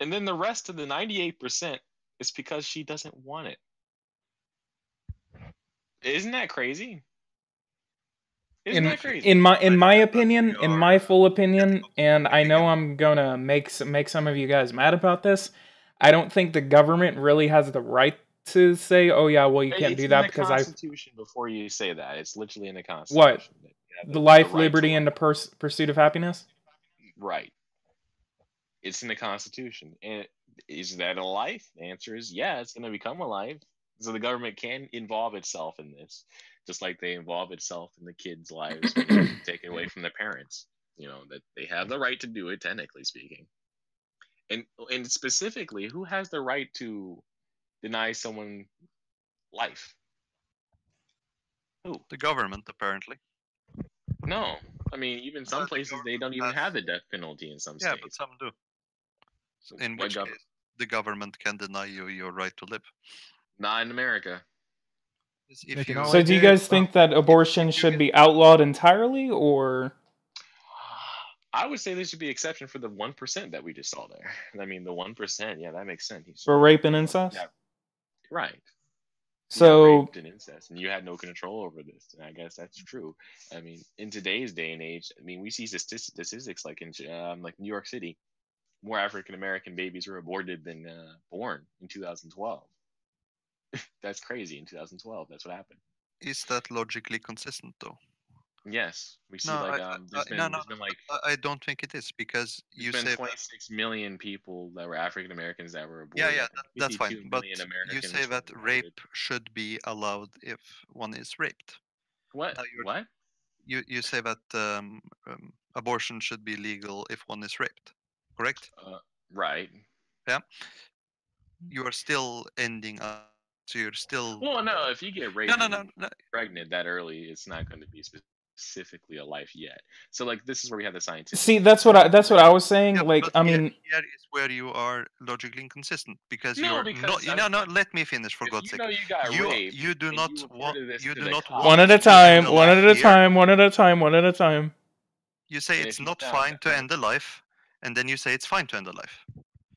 And then the rest of the 98% is because she doesn't want it. Isn't that crazy? Isn't that crazy? In my opinion, in my full opinion, and I know I'm gonna make some of you guys mad about this, I don't think the government really has the right to say, "Oh yeah, well you can't do that because I." It's in the Constitution. Before you say that, it's literally in the Constitution. What? The life, liberty, and the pursuit of happiness. Right. It's in the Constitution, and is that a life? The answer is yeah. It's going to become a life. So the government can involve itself in this, just like they involve itself in the kids' lives when they're taken away from their parents. You know, that they have the right to do it, technically speaking. And specifically, who has the right to deny someone life? Who? The government, apparently. No. I mean, even some places, they don't even have the death penalty in some states. Yeah, but some do. In which case, the government can deny you your right to live. Not in America. So do you guys think that abortion should be outlawed entirely, or? I would say there should be exception for the 1% that we just saw there. I mean, the 1%, yeah, that makes sense. For rape and incest? Yeah, right. So raped and incest, and you had no control over this. And I guess that's true. I mean, in today's day and age, I mean, we see statistics like in like New York City, more African American babies were aborted than born in 2012. That's crazy. In 2012, that's what happened. Is that logically consistent, though? Yes, we see there's been like I don't think it is, because you say 26 million people that were African Americans that were aborted. Yeah, that's fine. But you say that rape should be allowed if one is raped. What? What? You say that abortion should be legal if one is raped, correct? Right. Yeah. You are still ending up. So you're still. Well, no. If you get raped, pregnant that early, it's not going to be specifically a life yet. So like this is where we have the scientific. See, that's what I was saying. Yeah, like I mean, here is where you are logically inconsistent, because let me finish, for God's sake. You do not want. One at a time. One at a time. One at a time. One at a time. You say it's not fine to end a life, and then you say it's fine to end a life.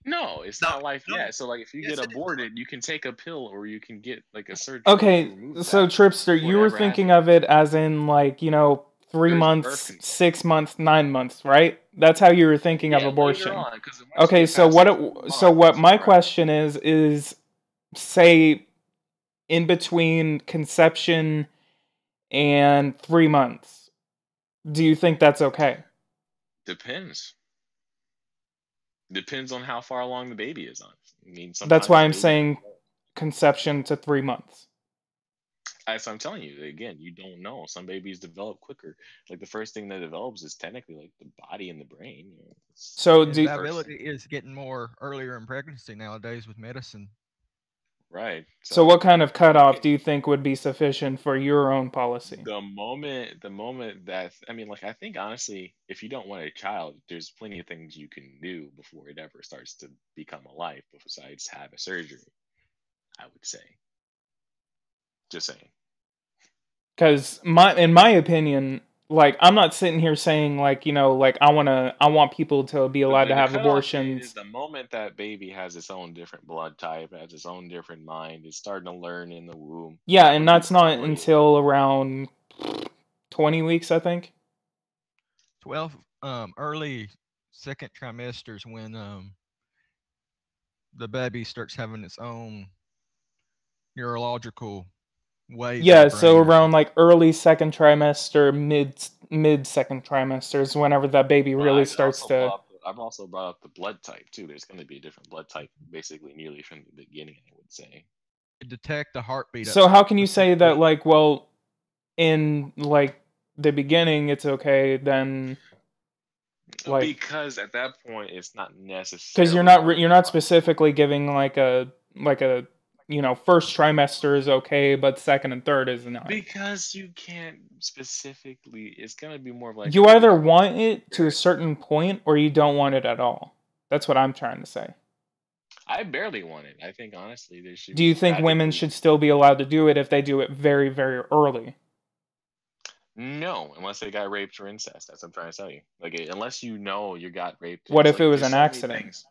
No, it's not life yet. So, like, if you get aborted, you can take a pill, or you can get like a surgery. Okay, so Tripster, you were thinking of it as in 3 months, 6 months, 9 months, right? That's how you were thinking of abortion. Okay, so what my question is say in between conception and 3 months, do you think that's okay? Depends. Depends on how far along the baby is on. I mean, that's why I'm saying conception to 3 months. As I'm telling you, again, you don't know. Some babies develop quicker. Like the first thing that develops is technically like the body and the brain. So the ability is getting more earlier in pregnancy nowadays with medicine. Right. So what kind of cutoff do you think would be sufficient for your own policy? The moment that, I mean, like, I think honestly, if you don't want a child, there's plenty of things you can do before it ever starts to become a life, besides have a surgery, I would say. Just saying. Because in my opinion, like, I'm not sitting here saying like, I want people to be allowed to have abortions. Is the moment that baby has its own different blood type, has its own different mind, is starting to learn in the womb. Yeah, and that's not until around 20 weeks, I think. 12 early second trimesters when the baby starts having its own neurological waves. Yeah, so around like early second trimester, mid second trimester is whenever that baby really starts to. I've also brought up the blood type too. There's going to be a different blood type, basically, nearly from the beginning, I would say. Detect the heartbeat. So how can you say that, like, well, in like the beginning it's okay, then? Like, because at that point it's not necessary. Because you're not specifically giving like a first trimester is okay, but second and third is not. Because you can't specifically. It's gonna be more of like you either want it to a certain point or you don't want it at all. That's what I'm trying to say. I barely want it. I think honestly there should. Do you think women should still be allowed to do it if they do it very, very early? No, unless they got raped or incest. That's what I'm trying to tell you. Like, unless you got raped. What if it was an accident?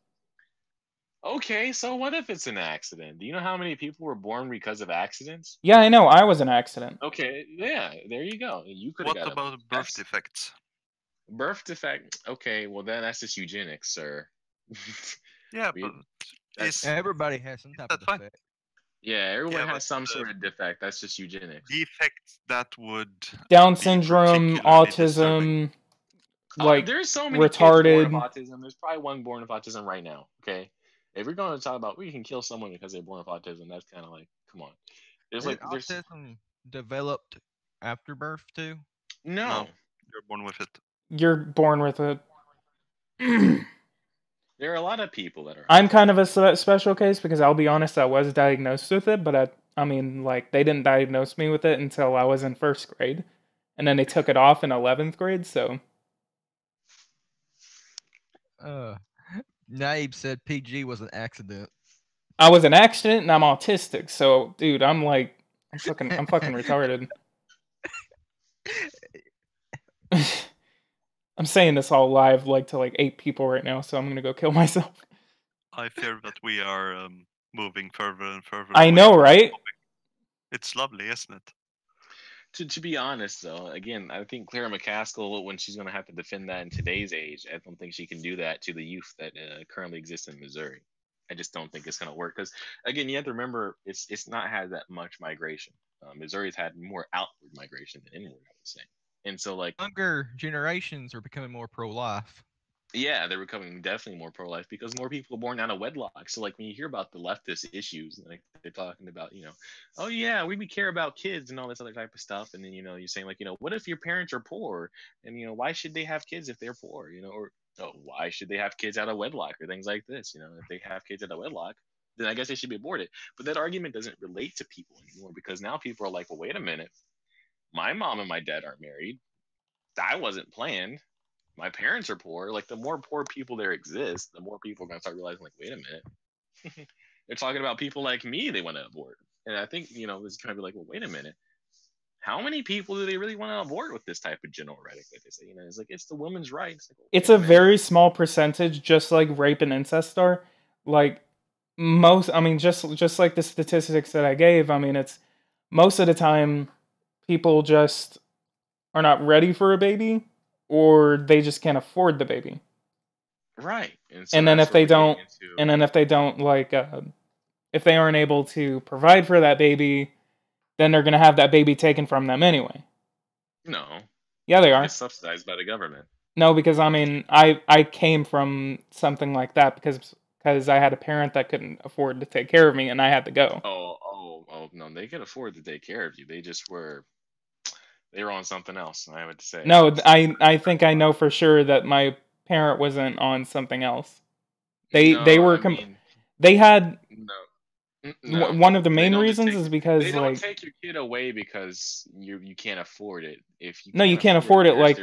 Okay, so what if it's an accident? Do you know how many people were born because of accidents? Yeah, I know. I was an accident. Okay, yeah, there you go. You could. What about birth defects? Birth defect. Okay, well then that's just eugenics, sir. Yeah, but everybody has some type of defect. Yeah, everyone has some sort of defect. That's just eugenics. Defects that would Down syndrome, autism, like there's so many retarded. Kids born of autism. There's probably one born of autism right now. Okay, if we're going to talk about we can kill someone because they're born of autism, that's kind of like, come on. There's autism developed after birth too. No, you're born with it. You're born with it. There are a lot of people that are. I'm kind of a special case because I'll be honest, I was diagnosed with it, but I mean, like, they didn't diagnose me with it until I was in 1st grade, and then they took it off in 11th grade. So, Naib said PG was an accident. I was an accident, and I'm autistic. So, dude, I'm like, I'm fucking retarded. I'm saying this all live, like to like 8 people right now, so I'm gonna go kill myself. I fear that we are moving further and further. I away know, from right? the topic. It's lovely, isn't it? To be honest, though, again, I think Clara McCaskill, when she's going to have to defend that in today's age, I don't think she can do that to the youth that currently exists in Missouri. I just don't think it's going to work because, again, you have to remember it's not had that much migration. Missouri's had more outward migration than inward, I would say. And so, like, Younger generations are becoming more pro-life. yeah, they're becoming definitely more pro-life because more people are born out of wedlock. So, like, when you hear about the leftist issues, like they're talking about, oh yeah, we care about kids and all this other type of stuff, and then you're saying like, what if your parents are poor, and why should they have kids if they're poor, or oh, why should they have kids out of wedlock or things like this, if they have kids out of wedlock, then I guess they should be aborted. But that argument doesn't relate to people anymore because now people are like, well, wait a minute, my mom and my dad aren't married, that wasn't planned. My parents are poor. Like, the more poor people there exist, the more people are going to start realizing, like, wait a minute. They're talking about people like me they want to abort. And I think, this is going to be like, well, wait a minute. How many people do they really want to abort with this type of general rhetoric that they say? It's like, it's the women's right. It's, like, it's a very small percentage, just like rape and incest are. Like, just like the statistics that I gave, it's most of the time people just are not ready for a baby, or they just can't afford the baby. Right. And then if they don't, like, if they aren't able to provide for that baby, then they're gonna have that baby taken from them anyway. No. Yeah, they are. It's subsidized by the government. No, because I came from something like that because I had a parent that couldn't afford to take care of me, and I had to go. Oh, no, they could afford to take care of you. They were on something else, I would say. No, I think I know for sure that my parent wasn't on something else. They had no. One of the main reasons is because they don't take your kid away because you can't afford it. If you you can't afford it. Like,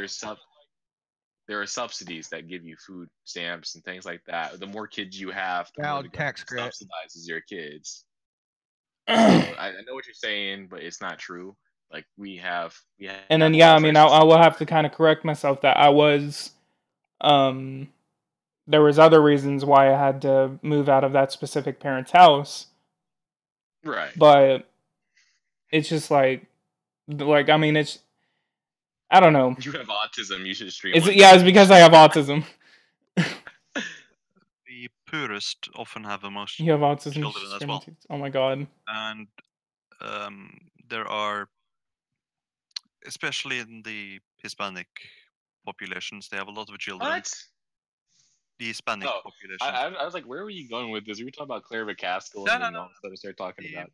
there are subsidies that give you food stamps and things like that. The more kids you have, the more the tax government subsidizes your kids. So I know what you're saying, but it's not true. Like, we have and then I will have to kind of correct myself that I was there was other reasons why I had to move out of that specific parent's house. Right. But it's just like it's, I don't know. You have autism. You should stream. It's because I have autism. The poorest often have the most you have autism children as well. Oh my god. And there are, especially in the Hispanic populations, they have a lot of children. What? The Hispanic population. I was like, where were you going with this? We were talking about Clara McCaskill, and then all of a sudden started talking about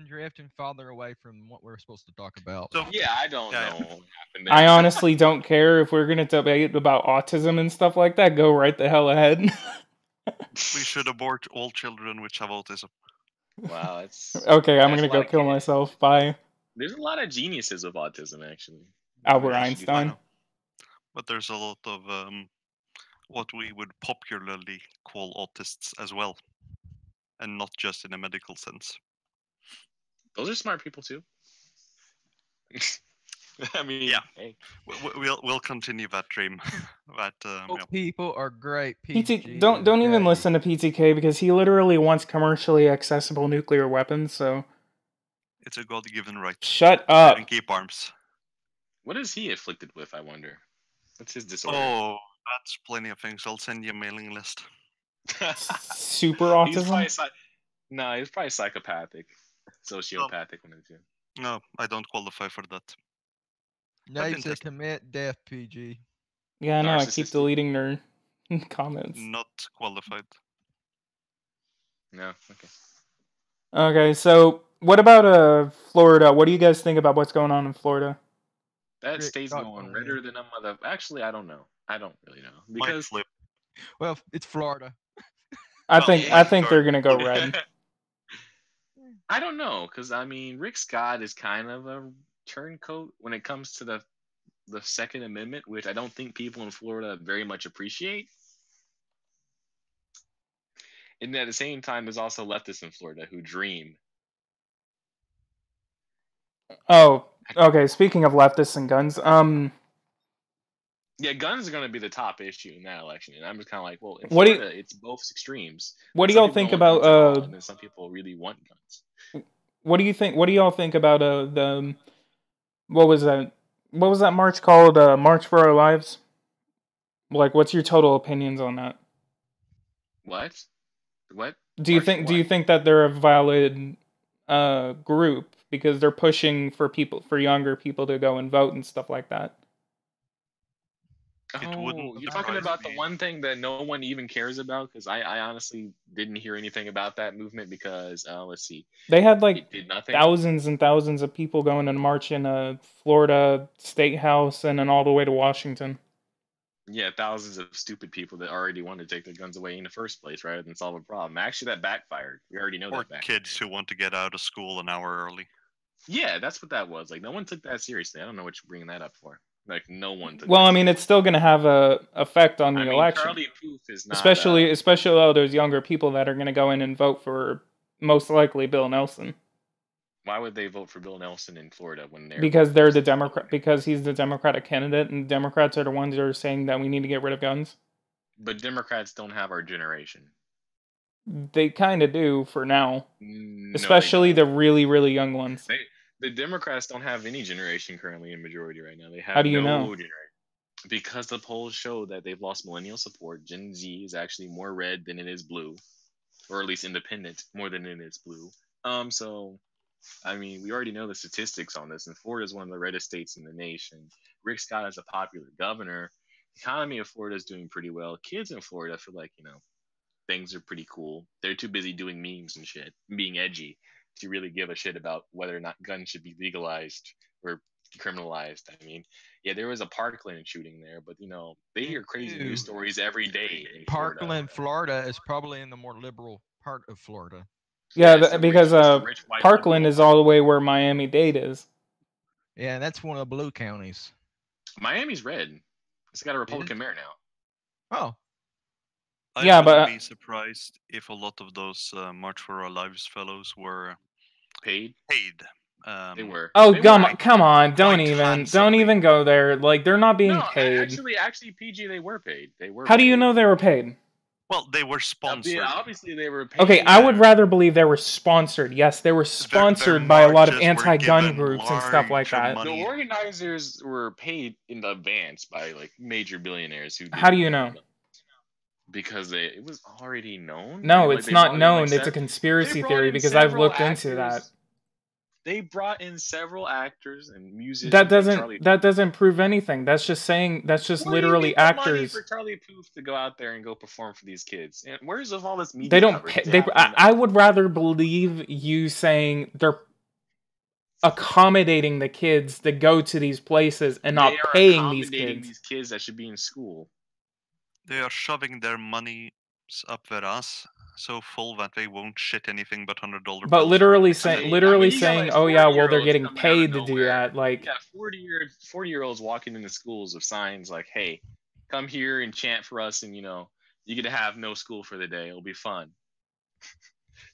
drifting farther away from what we're supposed to talk about. So, yeah, I don't know what happened there. I honestly don't care if we're gonna debate about autism and stuff like that. Go right the hell ahead. We should abort all children which have autism. Wow, it's okay. I'm gonna go kill myself. Bye. There's a lot of geniuses with autism, actually. Albert Einstein. But there's a lot of what we would popularly call autists as well, and not just in a medical sense. Those are smart people too. I mean, yeah. Hey. We'll continue that dream. People are great. PG, don't even listen to PTK because he literally wants commercially accessible nuclear weapons. So it's a God-given right. Shut up. And keep arms. What is he afflicted with? I wonder. What's his disorder? Oh, that's plenty of things. I'll send you a mailing list. Super autism? He's probably psychopathic, sociopathic, one of the two. No, I don't qualify for that. Names that commit death, PG. Yeah, I know. I keep deleting their comments. Not qualified. No. Okay. Okay, so what about Florida? What do you guys think about what's going on in Florida? That state's going redder than a mother. Actually, I don't know. I don't really know because well, it's Florida. I think they're gonna go red. I don't know because Rick Scott is kind of a turncoat when it comes to the Second Amendment, which I don't think people in Florida very much appreciate. And at the same time, there's also leftists in Florida who dream Oh, okay. Speaking of leftists and guns, Yeah, guns are going to be the top issue in that election, and I'm just kind of like, well, in What do you- Florida, it's both extremes. what do Some y'all people think don't want about guns at all, and then some people really want guns. what do you think? What do y'all think about the what was that? What was that march called? March for Our Lives. Like, what's your total opinions on that? What? What? Do you March for think? Do what? you think that they're a valid group because they're pushing for younger people to go and vote and stuff like that? Oh, you're talking about the one thing that no one even cares about? Because I honestly didn't hear anything about that movement because, let's see. They had like It did nothing. thousands and thousands of people going and march in a Florida State House and then all the way to Washington. Yeah, thousands of stupid people that already wanted to take their guns away in the first place rather than solve a problem. Actually, that backfired. We already know Or that backfired. kids who want to get out of school an hour early. Yeah, that's what that was. Like, no one took that seriously. I don't know what you're bringing that up for. Like, no one took Well, that I mean, it's still going to have a effect on the election. Charlie Puth is not... Especially though there's younger people that are going to go in and vote for most likely Bill Nelson. Why would they vote for Bill Nelson in Florida when they're... Because they're the Democrat. Because he's the Democratic candidate, and Democrats are the ones that are saying that we need to get rid of guns. But Democrats don't have our generation. They kind of do for now. No, especially the really, really young ones. The Democrats don't have any generation currently in majority right now. They have How do you no know? generation. Because the polls show that they've lost millennial support. Gen Z is actually more red than it is blue, or at least independent more than it is blue. So, I mean, we already know the statistics on this, and Florida is one of the reddest states in the nation. Rick Scott is a popular governor. The economy of Florida is doing pretty well. Kids in Florida feel like, things are pretty cool. They're too busy doing memes and shit, being edgy, to really give a shit about whether or not guns should be legalized or decriminalized. I mean, yeah, there was a Parkland shooting there, but they hear crazy news stories every day in Parkland, Florida is probably in the more liberal part of Florida. Yeah, because Parkland is all the way where Miami-Dade is. Yeah, that's one of the blue counties. Miami's red. It's got a Republican mayor now. Oh. I wouldn't be surprised if a lot of those March for Our Lives fellows were paid. They were. Oh, they come on! Don't even go there. Like, they're not being paid. Actually, PG, they were paid. How do you know they were paid? Well, they were sponsored. Yeah, obviously, they were paid. Okay, I would rather believe they were sponsored. Yes, they were sponsored by a lot of anti-gun groups and stuff like that. The organizers were paid in advance by major billionaires who. How do you know? Because it was already known. No, it's not known. It's a conspiracy theory because I've looked into that. They brought in several actors and musicians. That doesn't prove anything. That's just saying. That's just literally actors. Money for Charlie Puth to go out there and go perform for these kids. And where's all this media? They don't. I would rather believe you saying they're accommodating the kids that go to these places and not paying these kids. These kids that should be in school. They are shoving their money up their ass so full that they won't shit anything but $100. But literally saying, oh yeah, well they're getting paid to do that. Like, yeah, 40-year-olds walking into schools with signs like, "Hey, come here and chant for us, and you get to have no school for the day. It'll be fun."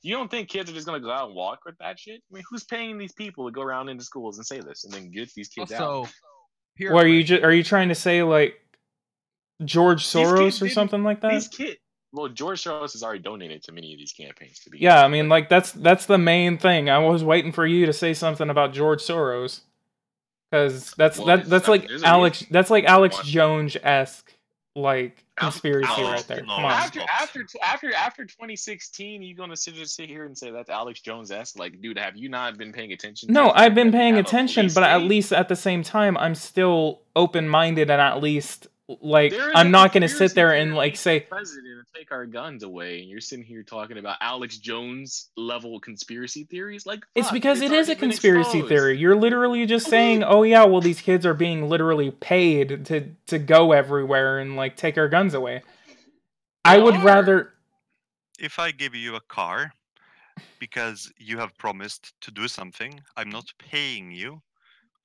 You don't think kids are just gonna go out and walk with that shit? I mean, who's paying these people to go around into schools and say this and then get these kids out? Are you trying to say like George Soros or something like that? These kids. Well, George Soros has already donated to many of these campaigns. Yeah, I mean, like that's the main thing. I was waiting for you to say something about George Soros, because that's like Alex Jones-esque like conspiracy right there. Come on. After 2016, you gonna sit here and say that's Alex Jones-esque? Like, dude, have you not been paying attention? No, I've been paying attention, but at least at the same time, I'm still open-minded and at least. Like, I'm not going to sit there and like say president and take our guns away, and you're sitting here talking about Alex Jones level conspiracy theories. Like, it's because it is a conspiracy theory. You're literally just saying, oh yeah, well these kids are being literally paid to go everywhere and like take our guns away. I would rather. If I give you a car because you have promised to do something, I'm not paying you.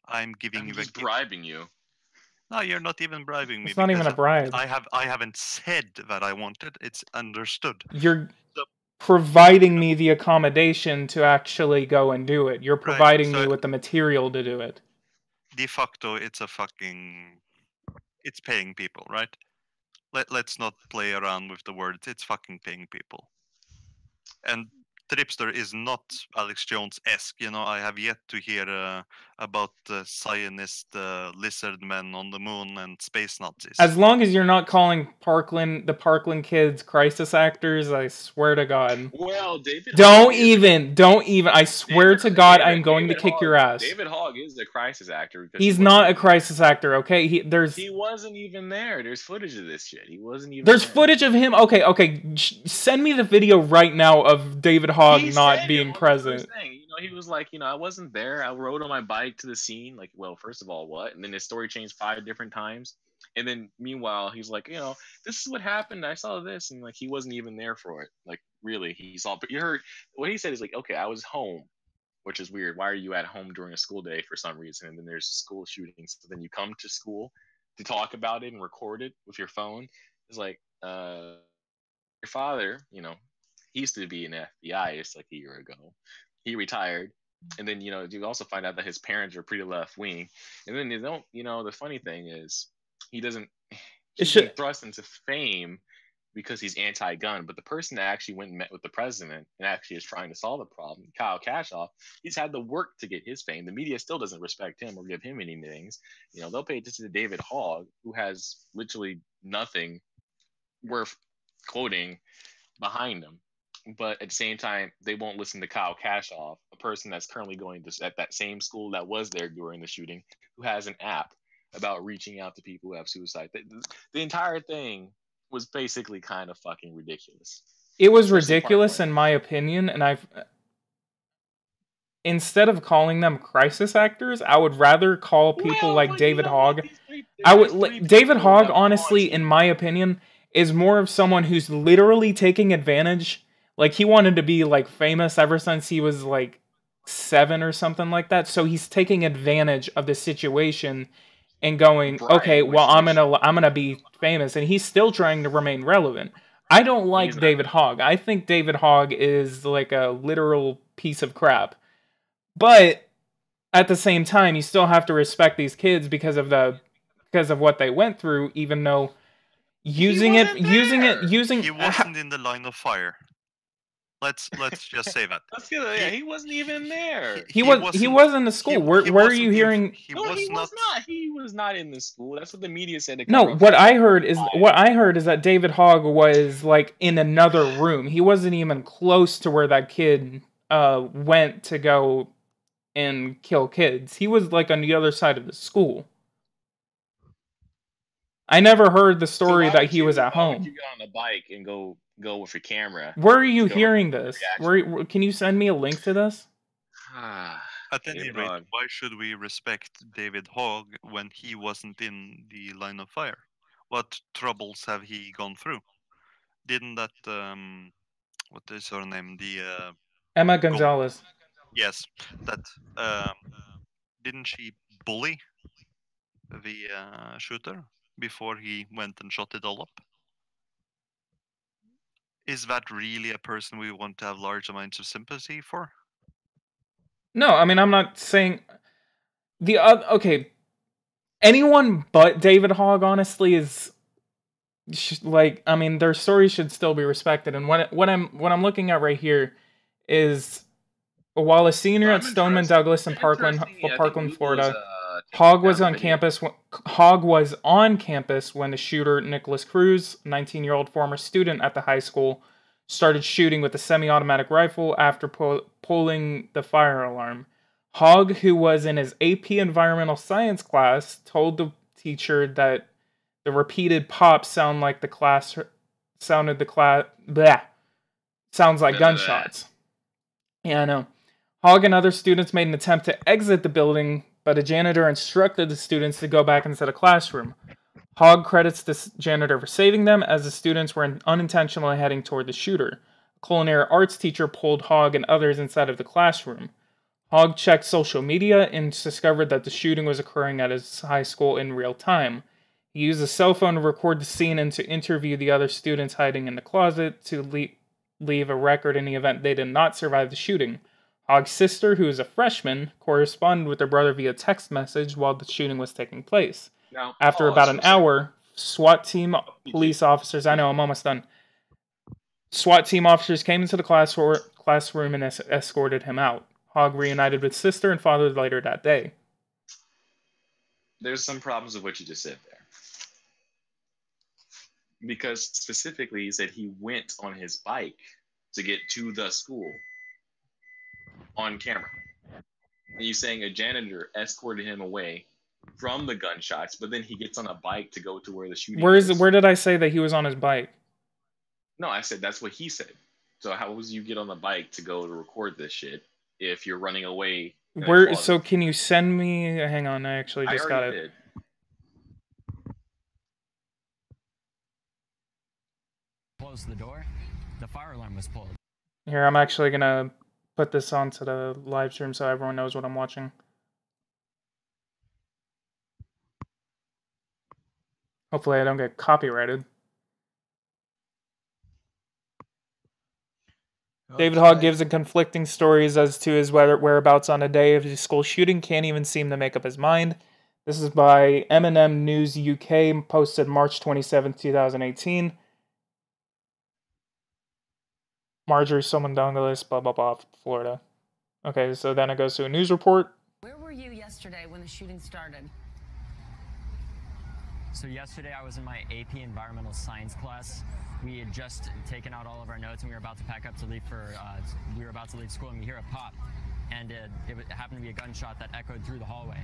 I'm just bribing you. No, you're not even bribing me. It's not even a bribe. I haven't said that I want it. It's understood. You're providing me the accommodation to actually go and do it. You're providing me with the material to do it. De facto, it's paying people, right? Let's not play around with the words. It's fucking paying people. And Tripster is not Alex Jones-esque. I have yet to hear about the Zionist lizard men on the moon and space Nazis. As long as you're not calling the Parkland kids crisis actors, I swear to God. Well, David. Don't even. I swear to God, I'm going to kick your ass. David Hogg is a crisis actor. He's not a crisis actor, okay? He wasn't even there. There's footage of this shit. He wasn't even. There's footage of him. Okay. Send me the video right now of David Hogg not being present. He was like, I wasn't there. I rode on my bike to the scene. Like, well, first of all, what? And then his story changed 5 different times. And then meanwhile, he's like, this is what happened. I saw this, and like he wasn't even there for it. Like, really, he saw. But you heard what he said is like, okay, I was home, which is weird. Why are you at home during a school day for some reason? And then there's school shootings. So then you come to school to talk about it and record it with your phone. It's like, your father, he used to be in FBI just like a year ago. He retired. And then, you also find out that his parents are pretty left wing. And then the funny thing is he's been thrust into fame because he's anti-gun. But the person that actually went and met with the president and actually is trying to solve the problem, Kyle Kashoff, he's had the work to get his fame. The media still doesn't respect him or give him any things. They'll pay attention to David Hogg, who has literally nothing worth quoting behind him. But at the same time, they won't listen to Kyle Kashoff, a person that's currently going to at that same school that was there during the shooting, who has an app about reaching out to people who have suicide. The entire thing was basically kind of fucking ridiculous. It was ridiculous in my opinion, and instead of calling them crisis actors, I would rather call people like David Hogg. David Hogg, honestly, in my opinion, is more of someone who's literally taking advantage. Like, he wanted to be, like, famous ever since he was, like, 7 or something like that. So he's taking advantage of the situation and going, okay, well, I'm gonna be famous. And he's still trying to remain relevant. I don't like David Hogg. I think David Hogg is, like, a literal piece of crap. But at the same time, you still have to respect these kids because of what they went through, even though he wasn't in the line of fire. Let's just say that. He wasn't even there. He was in the school. Where are you hearing? He was not. He was not in the school. That's what the media said. No, what I heard is that David Hogg was like in another room. He wasn't even close to where that kid went to go and kill kids. He was like on the other side of the school. I never heard the story that he was at home. Why would you get on a bike and go with your camera? Where are you hearing this? Can you send me a link to this? At any rate, why should we respect David Hogg when he wasn't in the line of fire? What troubles have he gone through? Didn't that what is her name? The Emma Gonzalez. Yes, that didn't she bully the shooter before he went and shot it all up? Is that really a person we want to have large amounts of sympathy for? No, I mean, I'm not saying okay. Anyone but David Hogg, honestly, is like, I mean, their stories should still be respected. And what I'm looking at right here is, while a senior at Stoneman Douglas in Parkland, Florida, Hogg was on campus when the shooter, Nicholas Cruz, 19-year-old former student at the high school, started shooting with a semi-automatic rifle after pulling the fire alarm. Hogg, who was in his AP Environmental Science class, told the teacher that the repeated pops sounds like gunshots. Yeah, I know. Hogg and other students made an attempt to exit the building, but a janitor instructed the students to go back inside a classroom. Hogg credits the janitor for saving them, as the students were unintentionally heading toward the shooter. A culinary arts teacher pulled Hogg and others inside of the classroom. Hogg checked social media and discovered that the shooting was occurring at his high school in real time. He used a cell phone to record the scene and to interview the other students hiding in the closet to leave a record in the event they did not survive the shooting. Hogg's sister, who is a freshman, corresponded with her brother via text message while the shooting was taking place. Now, After about an hour, SWAT team police officers... I know, I'm almost done. SWAT team officers came into the classroom and escorted him out. Hogg reunited with sister and father later that day. There's some problems with what you just said there. Because specifically, he said he went on his bike to get to the school on camera. And you're saying a janitor escorted him away from the gunshots, but then he gets on a bike to go to where the shooting is. Where did I say that he was on his bike? No, I said that's what he said. So how was you get on the bike to go to record this shit if you're running away? So can you send me... Hang on, I actually just got it. Did. Closed the door. The fire alarm was pulled. Here, I'm actually gonna put this onto the live stream so everyone knows what I'm watching. Hopefully I don't get copyrighted. David Hogg gives a conflicting stories as to his whereabouts on a day of his school shooting. Can't even seem to make up his mind. This is by M&M News UK, posted March 27, 2018. Marjorie Somondongalis, blah, blah, blah, Florida. Okay, so then it goes to a news report. Where were you yesterday when the shooting started? So yesterday I was in my AP Environmental Science class. We had just taken out all of our notes and we were about to pack up to leave we were about to leave school and we hear a pop. And it happened to be a gunshot that echoed through the hallway.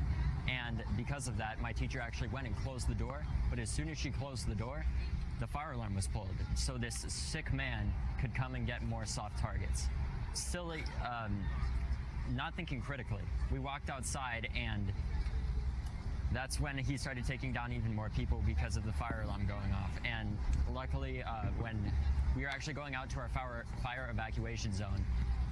And because of that, my teacher actually went and closed the door. But as soon as she closed the door, the fire alarm was pulled. So this sick man could come and get more soft targets. Silly, not thinking critically. We walked outside and that's when he started taking down even more people because of the fire alarm going off. And luckily, when we were actually going out to our fire evacuation zone,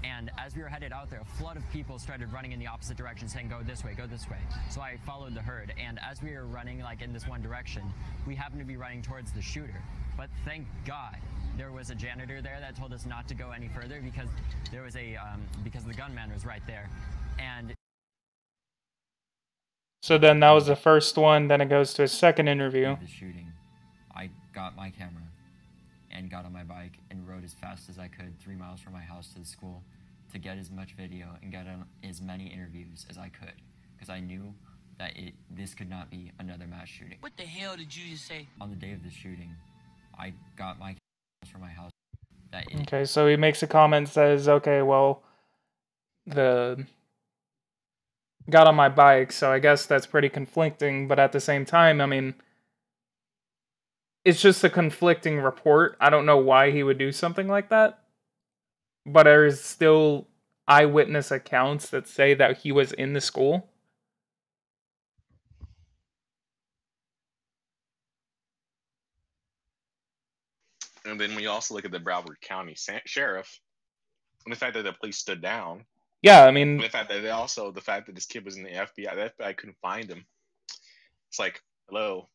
and as we were headed out there, a flood of people started running in the opposite direction saying, go this way, go this way. So I followed the herd, and as we were running like in this one direction, we happened to be running towards the shooter. But thank God there was a janitor there that told us not to go any further because there was because the gunman was right there. And so then that was the first one, then it goes to his second interview. The shooting, I got my camera and got on my bike and rode as fast as I could 3 miles from my house to the school to get as much video and get on as many interviews as I could because I knew that this could not be another mass shooting. What the hell did you just say? On the day of the shooting, I got my camera from my house. Okay, so he makes a comment, says, okay, well, got on my bike, so I guess that's pretty conflicting, but at the same time, I mean, it's just a conflicting report. I don't know why he would do something like that, but there is still eyewitness accounts that say that he was in the school. And then we also look at the Broward County Sheriff and the fact that the police stood down. Yeah, I mean, the fact that this kid was in the FBI, the FBI couldn't find him. It's like, hello.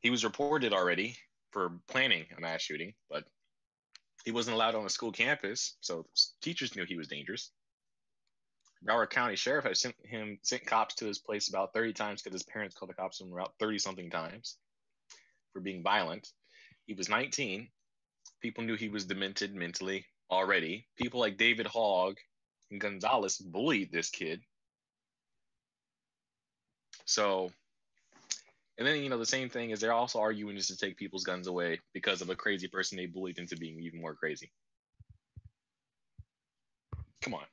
He was reported already for planning a mass shooting, but he wasn't allowed on a school campus, so teachers knew he was dangerous. Broward County Sheriff had sent cops to his place about 30 times because his parents called the cops on him about 30-something times for being violent. He was 19. People knew he was demented mentally already. People like David Hogg and Gonzalez bullied this kid. So, and then, the same thing is they're also arguing just to take people's guns away because of a crazy person they bullied into being even more crazy. Come on.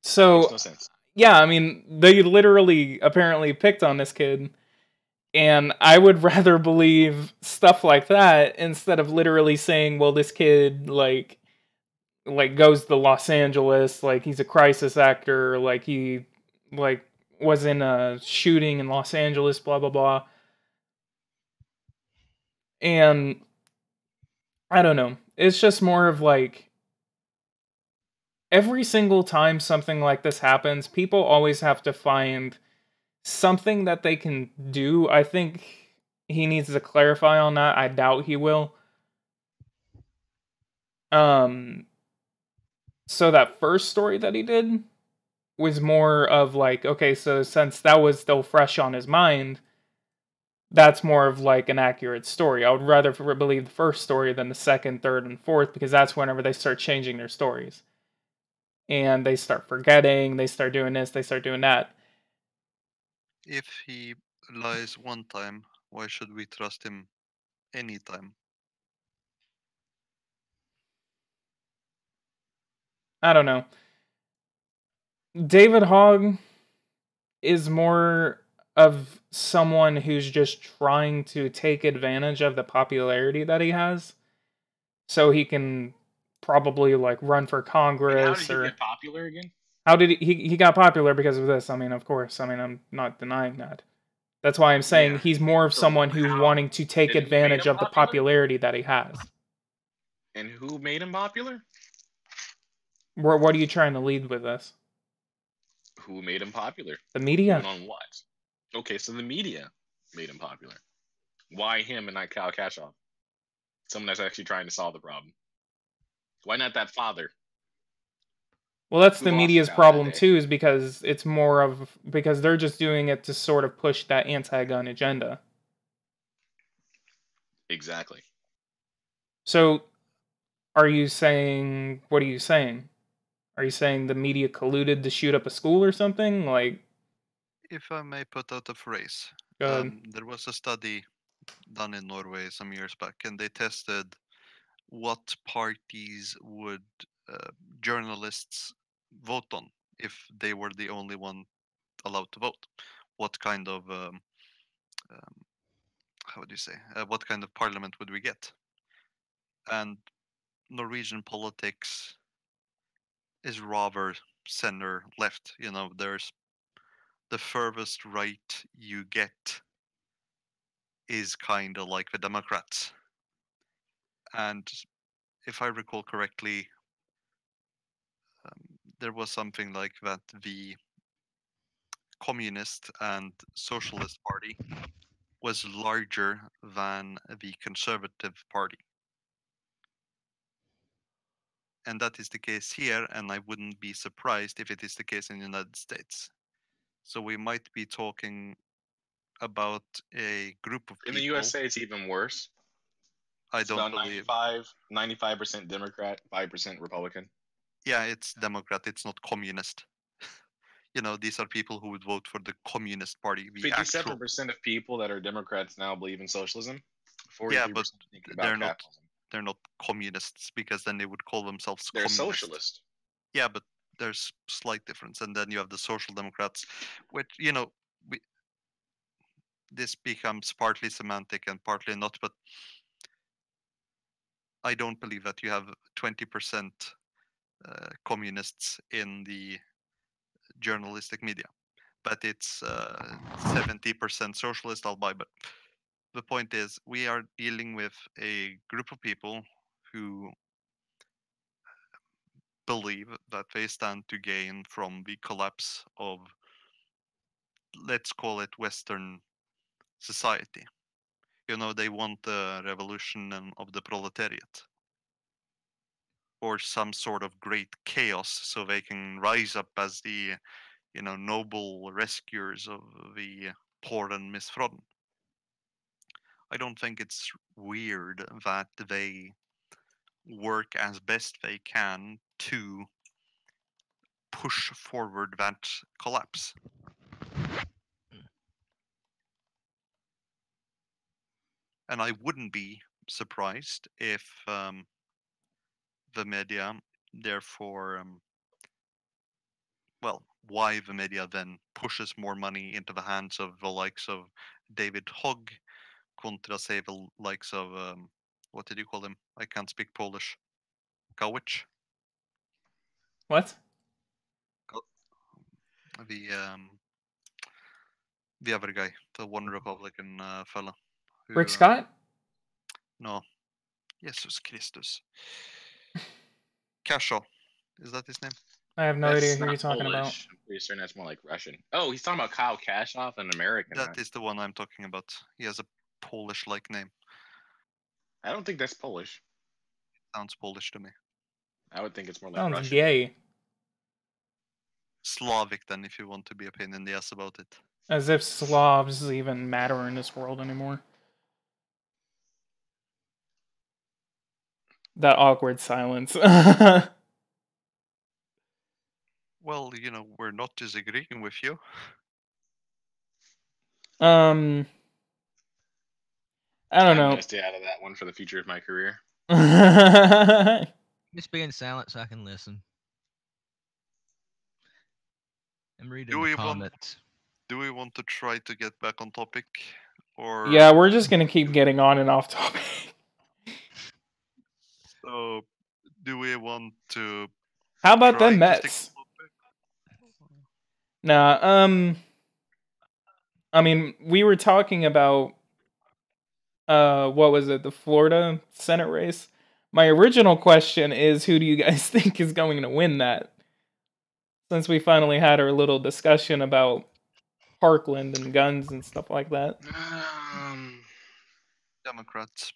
So, makes no sense. Yeah, I mean, they literally apparently picked on this kid. And I would rather believe stuff like that instead of literally saying, well, this kid, like goes to Los Angeles, like he's a crisis actor, like he, was in a shooting in Los Angeles, blah, blah, blah. And I don't know. It's just more of every single time something like this happens, people always have to find something that they can do. I think he needs to clarify on that. I doubt he will. So that first story that he did was more of like, okay, so since that was still fresh on his mind, that's more of like an accurate story. I would rather believe the first story than the second, third, and fourth, because that's whenever they start changing their stories. And they start forgetting, they start doing this, they start doing that. If he lies one time, why should we trust him anytime? I don't know. David Hogg is more of someone who's just trying to take advantage of the popularity that he has, so he can probably like run for Congress. And how did he get popular again? How did he got popular because of this? I mean, of course. I mean, I'm not denying that. That's why I'm saying he's more of someone who's wanting to take advantage of the popularity that he has. And who made him popular? What are you trying to lead with this? Who made him popular? The media. And on what? Okay, so the media made him popular. Why him and not Kyle Kashoff? Someone that's actually trying to solve the problem. Why not that father? Well, that's the media's problem too, is because it's more of because they're just doing it to sort of push that anti-gun agenda. Exactly. So, are you saying? What are you saying? Are you saying the media colluded to shoot up a school or something? Like, if I may put out a phrase, there was a study done in Norway some years back, and they tested what parties would journalists vote on if they were the only one allowed to vote. What kind of how would you say? What kind of parliament would we get? And Norwegian politics is rather center left. You know, there's the furthest right you get is kind of like the Democrats. And if I recall correctly, there was something like that the Communist and Socialist Party was larger than the Conservative Party. And that is the case here, and I wouldn't be surprised if it is the case in the United States. So we might be talking about a group of people. In the USA, it's even worse. I don't believe 95% Democrat, 5% Republican. Yeah, it's Democrat. It's not communist. You know, these are people who would vote for the Communist Party. 57% of people that are Democrats now believe in socialism. 43% yeah, but think about capitalism. They're not communists, because then they would call themselves They're communist. socialist. Yeah, but there's slight difference. And then you have the Social Democrats, which, you know, this becomes partly semantic and partly not, but I don't believe that you have 20% communists in the journalistic media, but it's 70% socialist. I'll buy. But the point is, we are dealing with a group of people who believe that they stand to gain from the collapse of, let's call it, Western society. You know, they want the revolution of the proletariat, or some sort of great chaos, so they can rise up as the, you know, noble rescuers of the poor and misfrodden. I don't think it's weird that they work as best they can to push forward that collapse. And I wouldn't be surprised if the media, therefore, well, why the media then pushes more money into the hands of the likes of David Hogg, contra, say, the likes of, what did you call him? I can't speak Polish. Gowicz? What? The other guy, the one Republican fella. Rick Scott? No. Jesus Christus. Kasho. Is that his name? I have no idea who you're talking about. I'm pretty certain that's more like Russian. Oh, he's talking about Kyle Kashoff, an American. That is the one I'm talking about. He has a Polish-like name. I don't think that's Polish. Sounds Polish to me. I would think it's more like Sounds Russian. gay. Slavic, then, if you want to be a pain in the ass about it. As if Slavs even matter in this world anymore. That awkward silence. Well, you know, we're not disagreeing with you. I don't I'm know. gonna stay out of that one for the future of my career. Just being silent so I can listen. I'm reading Do the we want- comments. Do we want to try to get back on topic? Or Yeah, we're just gonna keep getting on and off topic. So, do we want to How about try the to Mets? stick on topic? Nah, I mean, we were talking about what was it, the Florida Senate race? My original question is, who do you guys think is going to win that? Since we finally had our little discussion about Parkland and guns and stuff like that. Democrats.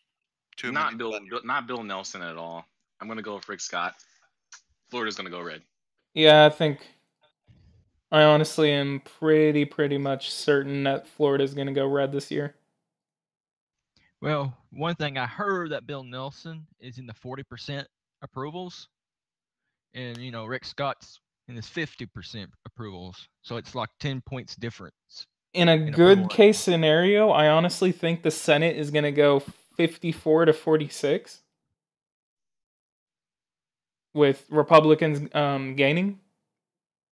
Not Bill Nelson at all. I'm gonna go with Rick Scott. Florida's gonna go red. Yeah, I honestly am pretty much certain that Florida's going to go red this year. Well, one thing I heard that Bill Nelson is in the 40% approvals, and Rick Scott's in his 50% approvals. So it's like 10 points difference. In a good case scenario, I honestly think the Senate is going to go 54 to 46, with Republicans gaining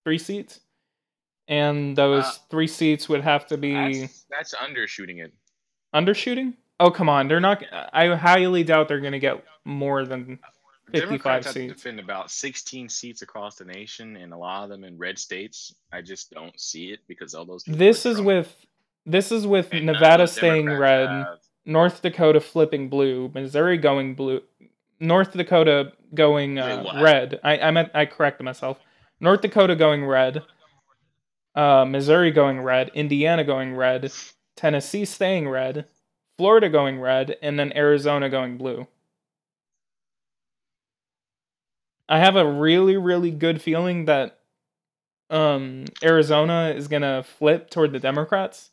3 seats. And those 3 seats would have to be... That's undershooting it. Undershooting? Oh, come on. They're not... I highly doubt they're going to get more than 55 Democrats seats. have to defend about 16 seats across the nation, and a lot of them in red states. I just don't see it because all those people This is with Nevada staying red, North Dakota flipping blue, Missouri going blue, North Dakota going red. I corrected myself. North Dakota going red, Missouri going red, Indiana going red, Tennessee staying red, Florida going red, and then Arizona going blue. I have a really good feeling that Arizona is gonna flip toward the Democrats,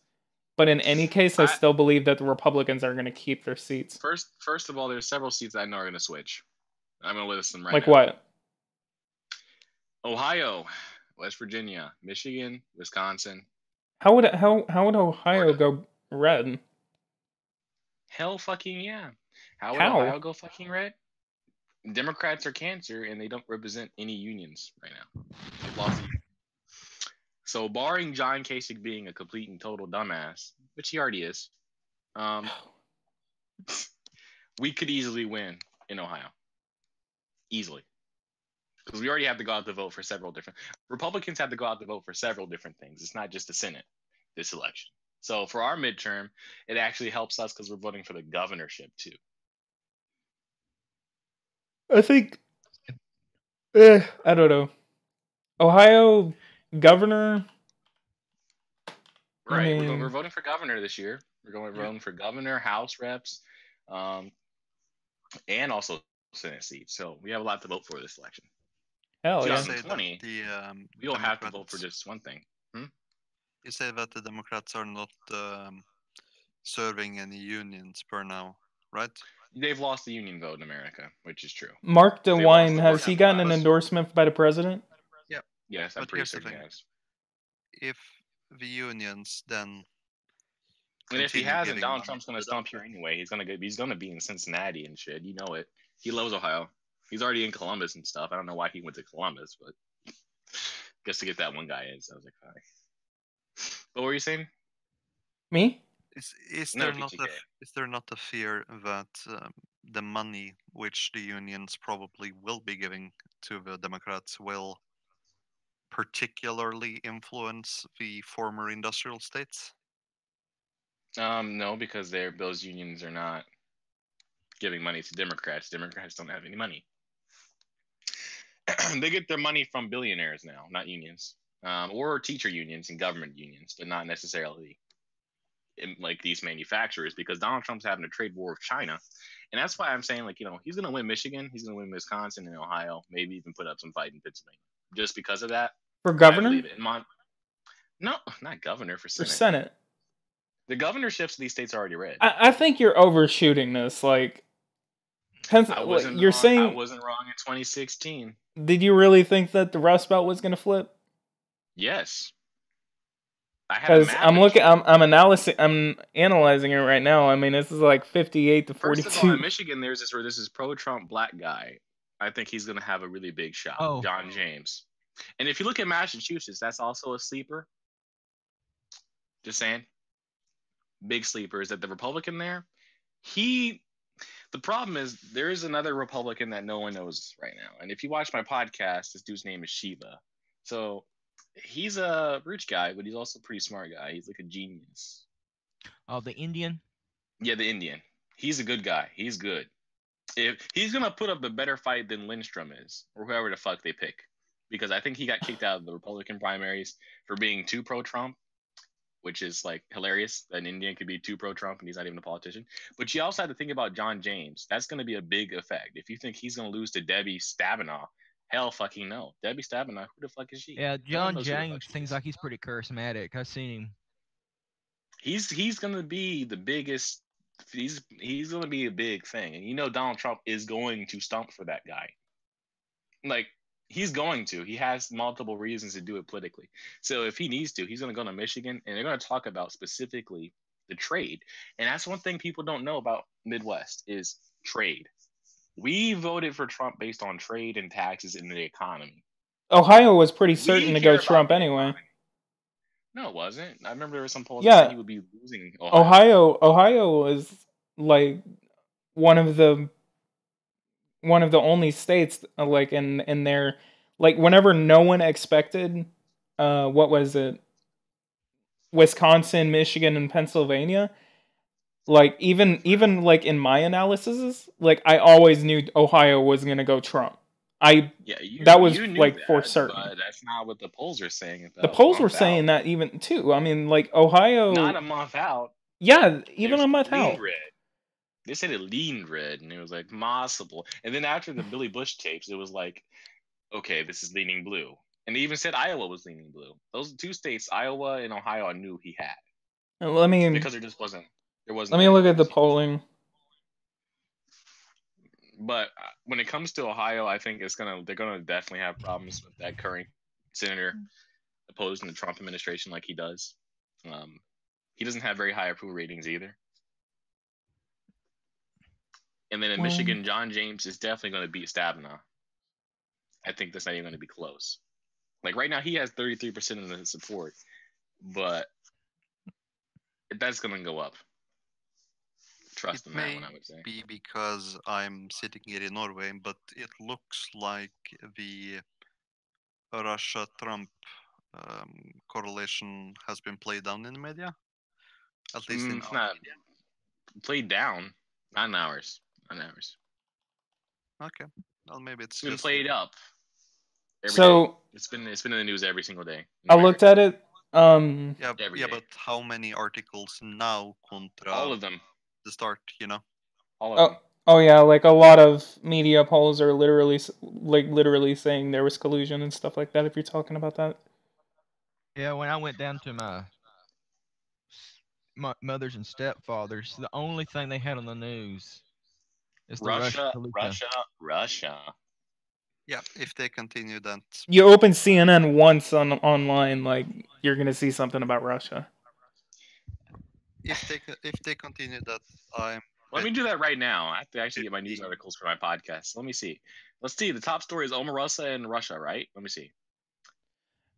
but in any case, I still believe that the Republicans are gonna keep their seats. First of all, there's several seats I know are gonna switch. I'm gonna list them right like now. Like what? Ohio, West Virginia, Michigan, Wisconsin. How would Ohio Florida go red? Hell fucking yeah. How would Ohio go fucking red? Democrats are cancer, and they don't represent any unions right now. They've lost the union. So, barring John Kasich being a complete and total dumbass, which he already is, we could easily win in Ohio. Easily. Because we already have to go out to vote for several different... Republicans have to go out to vote for several different things. It's not just the Senate, this election. So, for our midterm, it actually helps us because we're voting for the governorship, too. I think... I don't know. Ohio governor... Right, we're voting for governor this year. We're voting for governor, House reps, and also Senate seats. So we have a lot to vote for this election. Hell yeah. 2020, we don't have to vote for just one thing. You say that the Democrats are not serving any unions per now, right? They've lost the union vote in America, which is true. Mark DeWine, has he gotten an endorsement by the president? Yeah. Yes, I'm pretty certain he has. If the unions then... And if he hasn't, Donald Trump's going to stomp here anyway. He's going to be in Cincinnati and shit. You know it. He loves Ohio. He's already in Columbus and stuff. I don't know why he went to Columbus, but just to get that one guy in. So I was like, hi. What were you saying? Me? Is there not a fear that the money which the unions probably will be giving to the Democrats will particularly influence the former industrial states? No, because those unions are not giving money to Democrats. Democrats don't have any money. They get their money from billionaires now, not unions, or teacher unions and government unions, but not necessarily like these manufacturers, because Donald Trump's having a trade war with China, and that's why I'm saying, like, he's going to win Michigan, he's going to win Wisconsin and Ohio, maybe even put up some fight in Pennsylvania, just because of that. For governor? I believe it. No, not governor, for Senate. For Senate. The governorships of these states are already red. I think you're overshooting this. Like, I wasn't you're wrong. saying I wasn't wrong in 2016. Did you really think that the Rust Belt was going to flip? Yes. Because I'm analyzing it right now. I mean, this is like 58 to 42. First of all, in Michigan, there's this pro-Trump black guy. I think he's going to have a really big shot. Oh. John James. And if you look at Massachusetts, that's also a sleeper. Just saying. Big sleeper is that the Republican there. The problem is there is another Republican that no one knows right now. And if you watch my podcast, this dude's name is Shiva. So he's a rich guy, but he's also a pretty smart guy. He's like a genius. Oh, the Indian? Yeah, the Indian. He's a good guy. He's good. If he's gonna put up a better fight than Lindstrom is, or whoever the fuck they pick, because I think he got kicked out of the Republican primaries for being too pro-Trump, which is like hilarious that an Indian could be too pro-Trump and he's not even a politician. But you also have to think about John James. That's going to be a big effect. If you think he's going to lose to Debbie Stabenow, hell fucking no. Debbie Stabenow, who the fuck is she? Yeah, John James seems like he's pretty charismatic. I've seen him. He's going to be the biggest. He's going to be a big thing. And Donald Trump is going to stump for that guy. Like, he's going to. He has multiple reasons to do it politically. So if he needs to, he's going to go to Michigan, and they're going to talk about specifically the trade. And that's one thing people don't know about Midwest is trade. We voted for Trump based on trade and taxes and the economy. Ohio was pretty certain to go Trump anyway. No, it wasn't. I remember there was some polls that said he would be losing Ohio. Ohio was like one of the only states like in their, like, whenever no one expected what was it, Wisconsin, Michigan, and Pennsylvania, like even like in my analysis, like I always knew Ohio was gonna go Trump. That was like for certain. But that's not what the polls are saying. The polls were saying that even too. I mean, like Ohio, not a month out. Yeah, even a month out. Red. They said it leaned red, and it was like possible. And then after the Billy Bush tapes, it was like, okay, this is leaning blue. And they even said Iowa was leaning blue. Those two states, Iowa and Ohio, I knew he had. Because there just wasn't. Let me look at the polling. But when it comes to Ohio, I think they're gonna definitely have problems with that current senator opposing the Trump administration like he does. He doesn't have very high approval ratings either. And then in Michigan, John James is definitely going to beat Stabenow. I think that's not even going to be close. Like right now, he has 33% of the support, but that's going to go up. Trust in that one, I would say. It may be because I'm sitting here in Norway, but it looks like the Russia-Trump correlation has been played down in the media. At least it's not played down. Not in ours. Okay. Well, maybe it's been played up. It's been in the news every single day. I looked at it. But how many articles now contra all of them? The start, All of them. Oh yeah, like a lot of media polls are literally saying there was collusion and stuff like that. If you're talking about that. Yeah, when I went down to my mothers and stepfathers, the only thing they had on the news is Russia. Yeah, if they continue that. You open CNN once online, like you're gonna see something about Russia. If they continue that, let me do that right now. I have to actually get my news articles for my podcast. Let me see. Let's see. The top story is Omarosa and Russia, right? Let me see.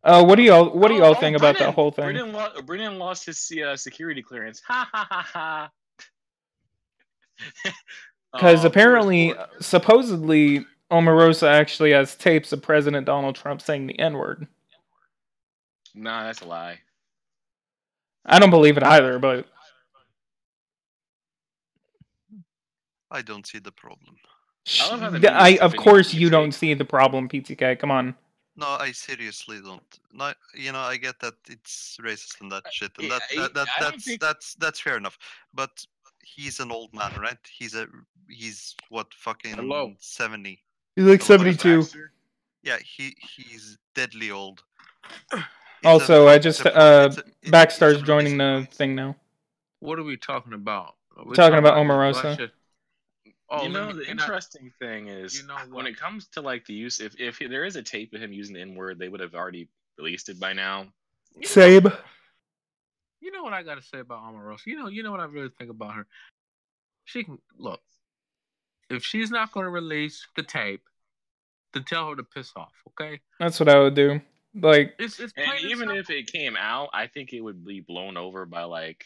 What do y'all think about that whole thing? Brennan lost his security clearance. Ha ha ha ha. Because apparently, supposedly, Omarosa actually has tapes of President Donald Trump saying the N-word. Nah, that's a lie. I don't believe it either, but I don't see the problem. Of course you don't see the problem, PTK. Come on. No, I seriously don't. No, I get that it's racist and that shit, and that's fair enough. But he's an old man, right? He's what, fucking Hello. 70. He's like So what is 72. Yeah, he's deadly old. Also, I just Backstar's joining the thing now. What are we talking about? We're talking about Omarosa. Russia. Oh, The interesting thing is, when it comes to like the use, if there is a tape of him using the N-word, they would have already released it by now. Same. You know what I got to say about Omarosa? You know what I really think about her? She can look. If she's not going to release the tape, then tell her to piss off. Okay. That's what I would do. Like, it's and even if it came out, I think it would be blown over by like.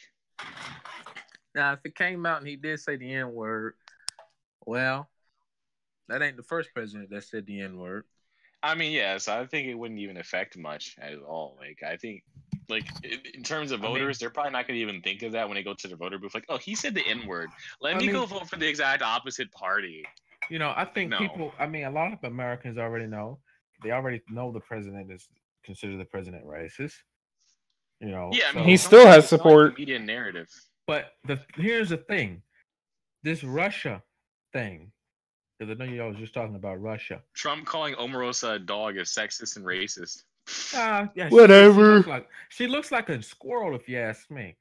Now, if it came out and he did say the N-word, well, that ain't the first president that said the N-word. I mean, yes, I think it wouldn't even affect much at all. Like, I think, like, in terms of voters, they're probably not going to even think of that when they go to the voter booth. Like, oh, he said the N-word. Let me go vote for the exact opposite party. I think people, a lot of Americans already know. They already know the president is considered the president racist. Yeah, so, he still has support. Like the media narrative. But here's the thing. This Russia thing. Because I know you all was just talking about Russia. Trump calling Omarosa a dog is sexist and racist. Yeah, whatever. She looks like a squirrel, if you ask me.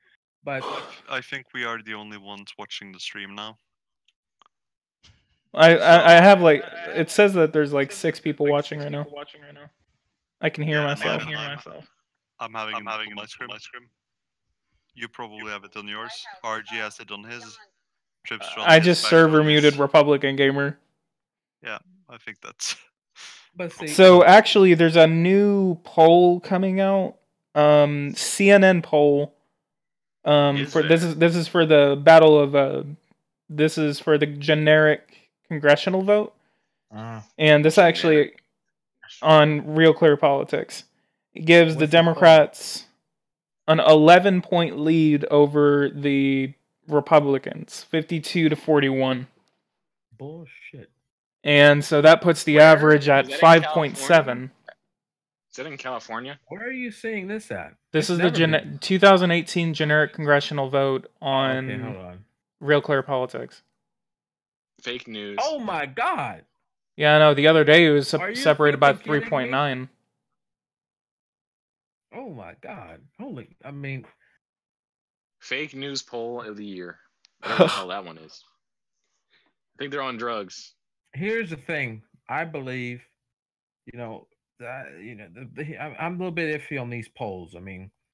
But I think we are the only ones watching the stream now. I have like, it says that there's like 6 people watching right now. I can hear myself. I'm having it on my screen. You probably have it on yours. RG has it on his. I just server muted Republican Gamer. Yeah, I think that's. But see, so actually, there's a new poll coming out. CNN poll. This is for the battle of this is for the generic congressional vote, and this actually on Real Clear Politics. It gives the Democrats an 11-point lead over the Republicans, 52-41. Bullshit. And so that puts the average at 5.7. Is that in California? Where are you seeing this at? This is the 2018 generic congressional vote on Real Clear Politics. Fake news. Oh my god. Yeah, I know. The other day it was separated by 3.9. Oh my god. Fake news poll of the year. I don't know how that one is. I think they're on drugs. Here's the thing. I believe, I'm a little bit iffy on these polls.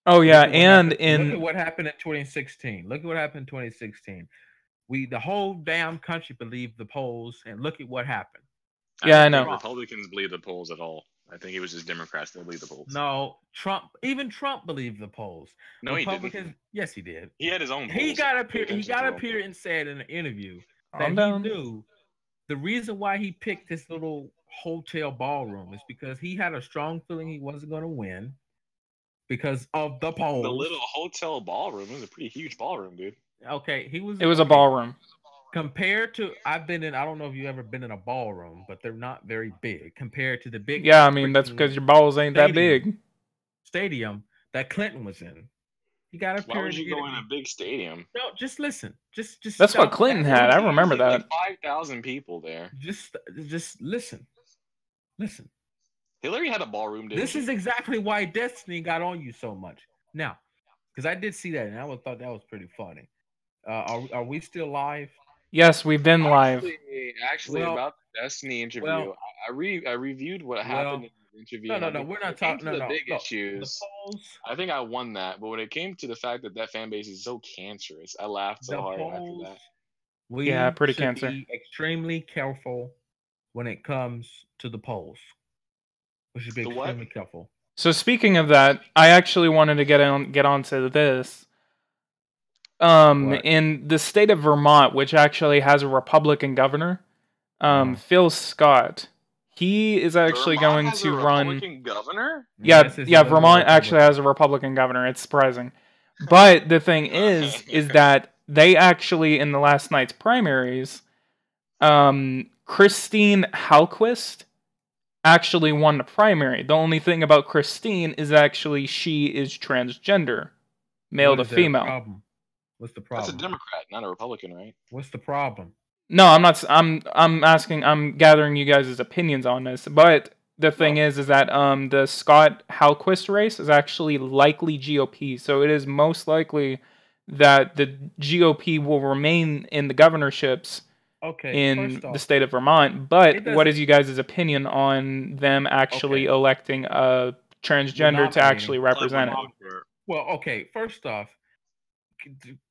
Oh yeah, and look at what happened in 2016. Look at what happened in 2016. The whole damn country believed the polls, and look at what happened. Yeah, I know. Republicans believe the polls at all. I think it was just Democrats that believe the polls. No, even Trump believed the polls. No, Republicans, he didn't. Yes, he did. He had his own polls. He got up here and said in an interview that he knew the reason why he picked this little hotel ballroom is because he had a strong feeling he wasn't going to win because of the polls. The little hotel ballroom. It was a pretty huge ballroom, dude. Okay, it was a ballroom. Compared to, I don't know if you've ever been in a ballroom, but they're not very big compared to the big. Yeah, that's because your balls ain't that big. Stadium that Clinton was in. He got up here. Why would you go in a big stadium? No, just listen. Just that's what Clinton had. I remember that. Like 5,000 people there. Just listen. Listen. Hillary had a ballroom. This is exactly why Destiny got on you so much. Now, because I did see that, and I thought that was pretty funny. Are we still live? Yes, we've been live. Actually, about the Destiny interview, I reviewed what happened in the interview. No, we're not talking about the big issues. I think I won that, but when it came to the fact that fan base is so cancerous, I laughed so hard after that. We pretty should cancer. Be extremely careful when it comes to the polls. We should be extremely careful. So speaking of that, I actually wanted to get onto this. In the state of Vermont, which actually has a Republican governor, Phil Scott, he is actually going to run. Republican governor? Yeah, Vermont actually has a Republican governor. It's surprising, but the thing is that they actually in the last night's primaries, Christine Halquist, actually won the primary. The only thing about Christine is actually she is transgender, male to female. Problem? What's the problem? That's a Democrat, not a Republican, right? What's the problem? No, I'm not. I'm asking. I'm gathering you guys' opinions on this. But the thing is that the Scott Halquist race is actually likely GOP. So it is most likely that the GOP will remain in the governorships in the state of Vermont. But what is you guys' opinion on them actually electing a transgender to actually represent it? Well, okay. First off,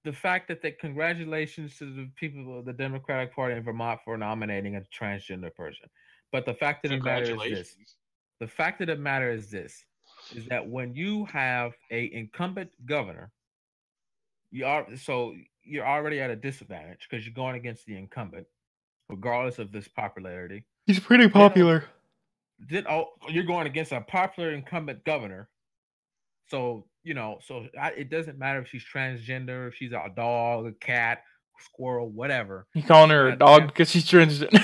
the fact that congratulations to the people of the Democratic Party in Vermont for nominating a transgender person. But the fact of the matter is this. The fact of the matter is this, is that when you have a incumbent governor, you're already at a disadvantage because you're going against the incumbent, regardless of this popularity. He's pretty popular. You're going against a popular incumbent governor. So, it doesn't matter if she's transgender, if she's a dog, a cat, squirrel, whatever. You calling her a dog because she's transgender?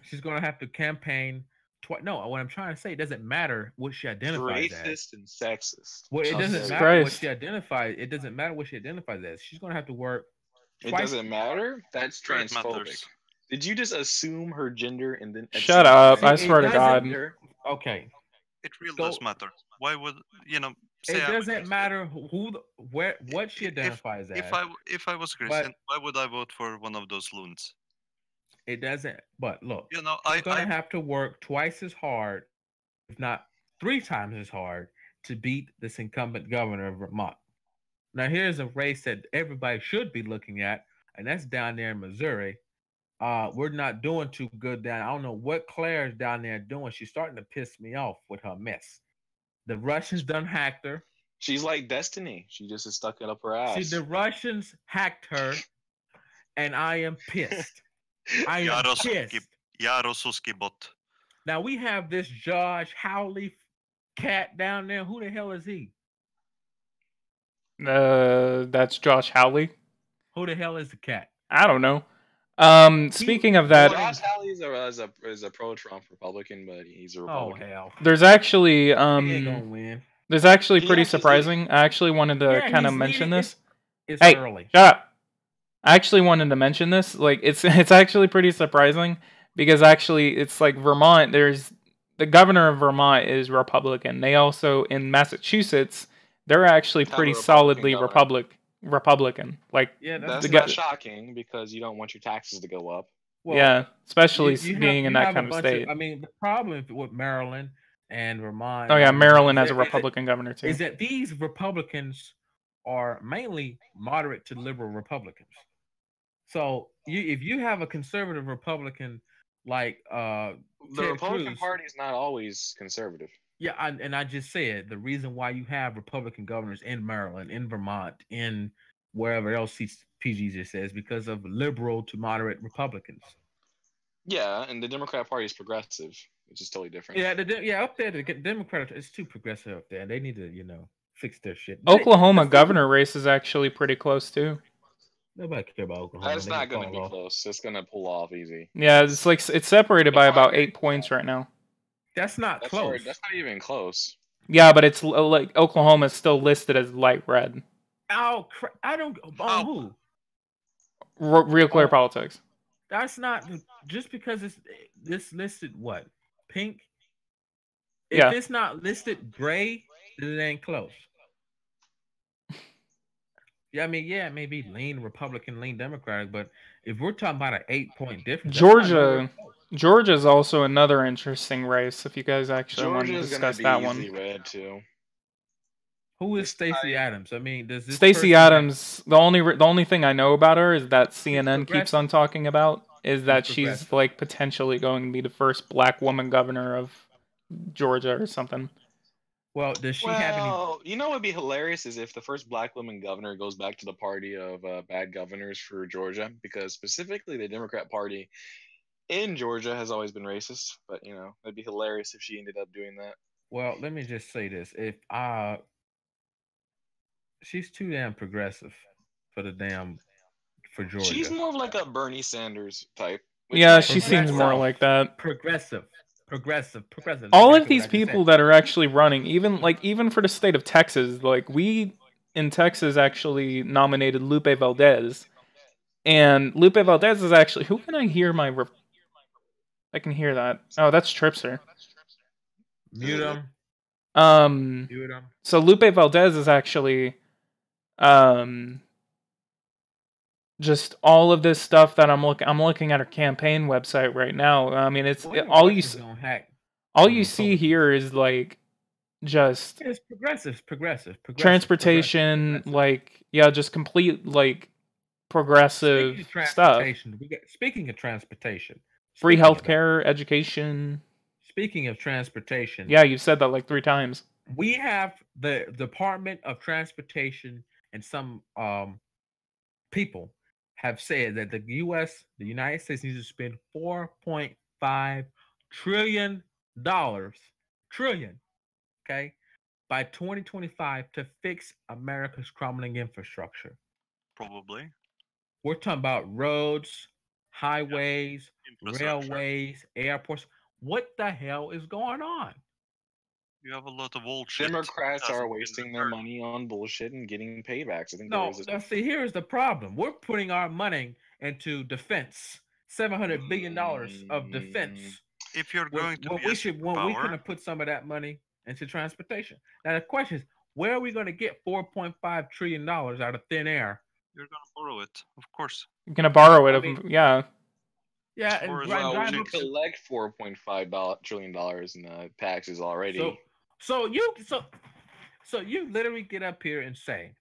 She's going to have to campaign. No, what I'm trying to say, it doesn't matter what she identifies as. Racist and sexist. Well, it doesn't matter what she identifies. It doesn't matter what she identifies as. She's going to have to work. It doesn't matter? That's transphobic. Did you just assume her gender and then... Shut up. I swear to God. Okay. It really does matter. Why would, it doesn't matter what she identifies as. If I was Christian, why would I vote for one of those loons? It doesn't. But look, she's gonna have to work twice as hard, if not 3 times as hard, to beat this incumbent governor of Vermont. Now, here's a race that everybody should be looking at, and that's down there in Missouri. We're not doing too good down. I don't know what Claire's down there doing. She's starting to piss me off with her mess. The Russians done hacked her. She's like Destiny. She just is stuck it up her ass. See, the Russians hacked her, and I am pissed. I am pissed. Now, we have this Josh Howley cat down there. Who the hell is he? That's Josh Howley. Who the hell is the cat? I don't know. Speaking of that, Josh Howley is a pro-Trump Republican, but he's a Republican. Oh hell! There's actually he ain't gonna win. There's actually pretty surprising. I actually wanted to kind of mention this. It's early. Shut up! I actually wanted to mention this. Like it's actually pretty surprising because actually it's like Vermont. There's the governor of Vermont is Republican. They also in Massachusetts they're actually pretty solidly Republican. Like that's not shocking because you don't want your taxes to go up. Well, yeah, especially being in that kind of state. The problem with Maryland and Vermont. Oh yeah, Maryland has a Republican governor too. Is that these Republicans are mainly moderate to liberal Republicans. So if you have a conservative Republican like the Republican Party is not always conservative. Yeah, and I just said the reason why you have Republican governors in Maryland, in Vermont, in wherever else PG just says, because of liberal to moderate Republicans. Yeah, and the Democrat Party is progressive, which is totally different. Yeah, up there the Democrat is too progressive up there. They need to fix their shit. Oklahoma governor race is actually pretty close too. Nobody care about Oklahoma. That's not going to be close. It's going to pull off easy. Yeah, it's separated by about 8 points right now. That's not close. That's not even close. Yeah, but it's like Oklahoma is still listed as light red. Oh, I don't. Who? Real Clear Politics. That's not just because it's listed what pink. If it's not listed gray, then it ain't close. Yeah, I mean, it may be lean Republican, lean Democratic, but if we're talking about an 8-point difference, Georgia is also another interesting race. If you guys actually want to discuss that one, red too. Who is Stacey Adams? I mean, does this Stacey Adams? The only thing I know about her is that CNN keeps on talking about is that she's like potentially going to be the first black woman governor of Georgia or something. Well, does she have any? You know what would be hilarious is if the first black woman governor goes back to the party of bad governors for Georgia, because specifically the Democrat Party in Georgia has always been racist. But it'd be hilarious if she ended up doing that. Well, let me just say this: if she's too damn progressive for Georgia. She's more of like a Bernie Sanders type. Yeah, she seems more like that. Progressive. Progressive. All of exactly these what I just people said. that are actually running, even for the state of Texas, like we in Texas actually nominated Lupe Valdez, and Lupe Valdez is actually who can I hear my? I can hear that. Oh, that's Tripser. Mute them. Mute them. So Lupe Valdez is actually, just all of this stuff that I'm looking at her campaign website right now. I mean, it's all you see here is like just it's progressive. transportation, like just complete like progressive stuff. Speaking of transportation, Free healthcare, education. Speaking of transportation, yeah, you've said that like 3 times. We have the Department of Transportation and some people have said that the United States needs to spend $4.5 trillion, okay, by 2025 to fix America's crumbling infrastructure. Probably. We're talking about roads, highways, railways, airports. What the hell is going on? You have a lot of old shit. Democrats are wasting their money on bullshit and getting paybacks. I think see, here's the problem. We're putting our money into defense. $700 billion of defense. If you're going to we could have put some of that money into transportation. Now the question is, where are we going to get $4.5 trillion out of thin air? You're going to borrow it, of course. You're going to borrow it, yeah. Yeah, and we collect $4.5 trillion in taxes already. So you literally get up here and say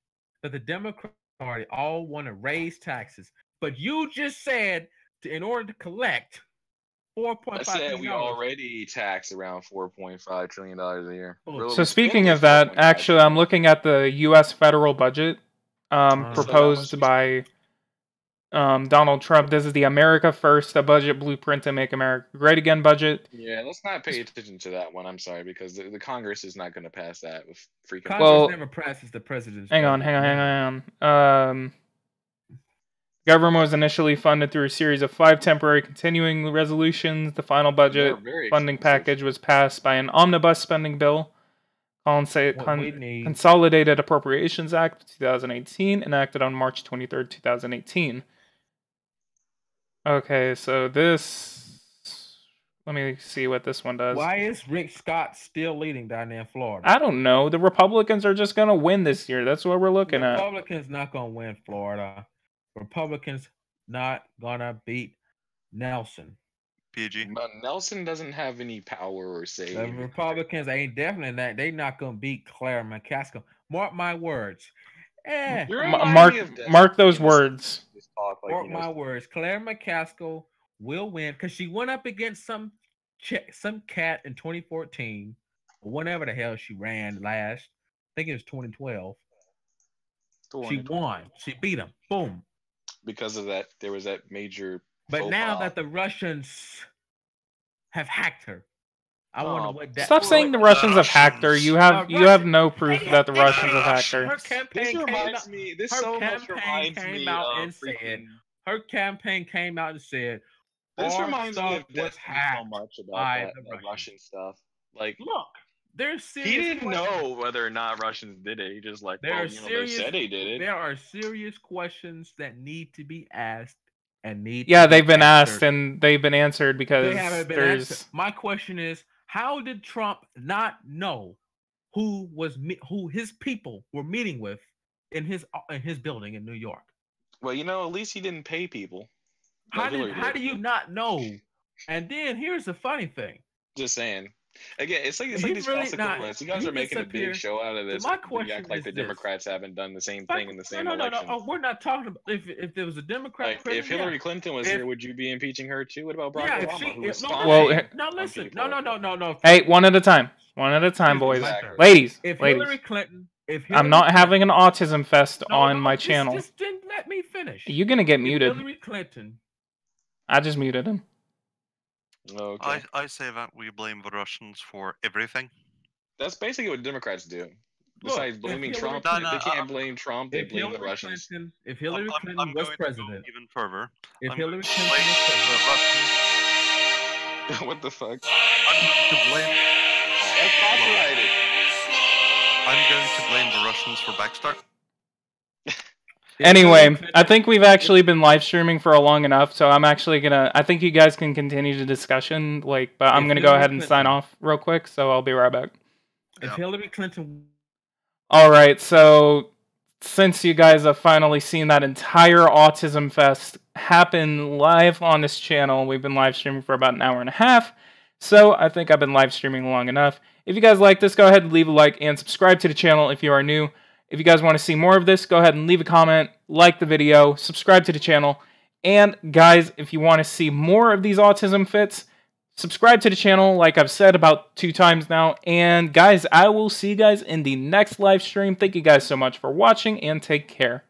that the Democratic Party all want to raise taxes, but you just said in order to collect $4.5 trillion. I said we already tax around $4.5 trillion a year. So speaking of that, actually, I'm looking at the U.S. federal budget proposed by Donald Trump. This is the America First, a budget blueprint to make America great again budget. Yeah, let's not pay attention to that one. I'm sorry, because the Congress is not going to pass that with freaking. Congress never passes the president's. Hang on. Government was initially funded through a series of 5 temporary continuing resolutions. The final budget funding package was passed by an omnibus spending bill, Consolidated Appropriations Act of 2018, enacted on March 23rd, 2018. Okay, so this... Let me see what this one does. Why is Rick Scott still leading down there in Florida? I don't know. The Republicans are just going to win this year. That's what we're looking at. Republicans not going to win Florida. Republicans not going to beat Nelson. PG. But Nelson doesn't have any power or say. The Republicans ain't definitely not. They not going to beat Claire McCaskill. Mark my words. Mark those words. Mark my words. Claire McCaskill will win because she went up against some cat in 2014, or whenever the hell she ran last. I think it was 2012. She won. She beat him. Boom. Because of that, there was that major. But now that the Russians have hacked her, I wonder what that. Stop saying the Russians have hacked her. You have no proof that the Russians have hacked her. Her campaign came out and said. Her campaign came out and said. This reminds me of what's so much about the Russian stuff. Like, look, there's serious. He didn't know whether or not Russians did it. He just they said they did it. There are serious questions that need to be asked and need. Yeah, they've been asked and they've been answered because they haven't been answered. My question is, how did Trump not know who his people were meeting with in his building in New York? Well, at least he didn't pay people. How do you not know? And then here's the funny thing. Just saying. Again, it's like these false equivalents. You guys are making a big show out of this. My question you act like the Democrats haven't done the same thing in the same election. No. We're not talking about if there was a Democrat president. If Hillary Clinton was here, would you be impeaching her too? What about Barack Obama? No, listen. No. Hey, one at a time. One at a time, boys. Exactly. Ladies. Hillary Clinton. I'm not having an autism fest on my channel. Just didn't let me finish. You're gonna get muted. Hillary Clinton. I just muted him. Okay. I say that we blame the Russians for everything. That's basically what Democrats do. Besides blaming Trump, they can't blame Trump. They blame the Russians. If Hillary Clinton was president, even further. If Hillary Clinton was president, what the fuck? I'm to blame. That's copyrighted. I'm going to blame the Russians for Backstar. Anyway, I think we've actually been live streaming for long enough, so I'm actually gonna. I think you guys can continue the discussion, but I'm gonna go ahead and sign off real quick. So I'll be right back. If Hillary Clinton. All right, so since you guys have finally seen that entire Autism Fest happen live on this channel, we've been live streaming for about an hour and a half. So I think I've been live streaming long enough. If you guys like this, go ahead and leave a like and subscribe to the channel if you are new. If you guys want to see more of this, go ahead and leave a comment, like the video, subscribe to the channel. And guys, if you want to see more of these autism fits, subscribe to the channel like I've said about 2 times now. And guys, I will see you guys in the next live stream. Thank you guys so much for watching and take care.